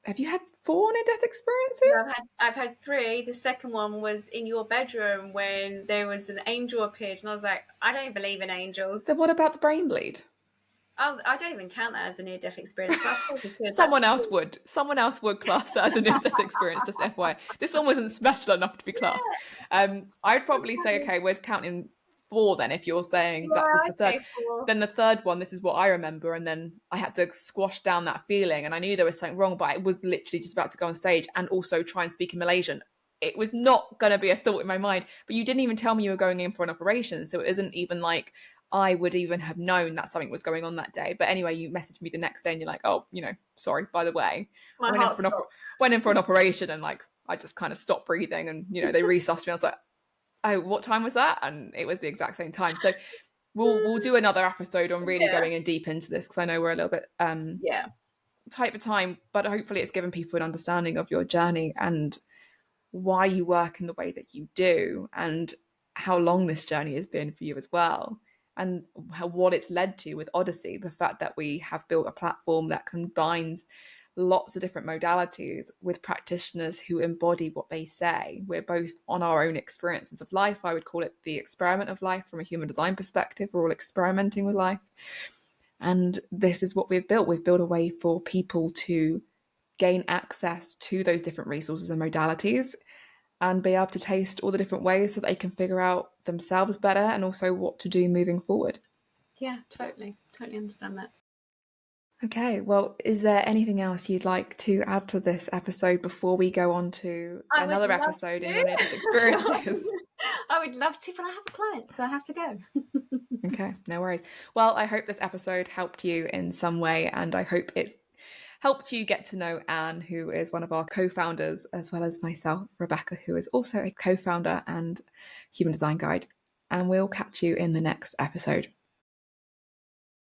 have you had 4 near-death No, experiences? I've had 3. The second one was in your bedroom when there was an angel appeared, and I was like, I don't believe in angels. Then what about the brain bleed? Oh, I don't even count that as a near-death experience. But I suppose because Someone else would. Someone else would class that as a near-death experience, just FYI. This one wasn't special enough to be classed. I'd probably say, okay, we're counting 4 then, if you're saying that was the third. Okay, 4. Then the third one, this is what I remember, and then I had to squash down that feeling, and I knew there was something wrong, but I was literally just about to go on stage and also try and speak in Malaysian. It was not going to be a thought in my mind, but you didn't even tell me you were going in for an operation, so it isn't even like I would even have known that something was going on that day. But anyway, you messaged me the next day and you're like, oh, sorry, by the way, My I heart went in for an operation, and like I just kind of stopped breathing, and they resussed me. I was like, oh, what time was that? And it was the exact same time. So we'll do another episode on really going in deep into this, because I know we're a little bit tight for time, but hopefully it's given people an understanding of your journey and why you work in the way that you do, and how long this journey has been for you as well, and what it's led to with Odyssey. The fact that we have built a platform that combines lots of different modalities with practitioners who embody what they say. We're both on our own experiences of life. I would call it the experiment of life from a human design perspective. We're all experimenting with life. And this is what we've built. We've built a way for people to gain access to those different resources and modalities and be able to taste all the different ways so that they can figure out themselves better, and also what to do moving forward. Yeah, totally understand that. Okay, well, is there anything else you'd like to add to this episode before we go on to another episode in your near-death experiences? I would love to, but I have a client, so I have to go. Okay, no worries. Well, I hope this episode helped you in some way, and I hope it's helped you get to know Anne, who is one of our co-founders, as well as myself, Rebecca, who is also a co-founder and human design guide. And we'll catch you in the next episode.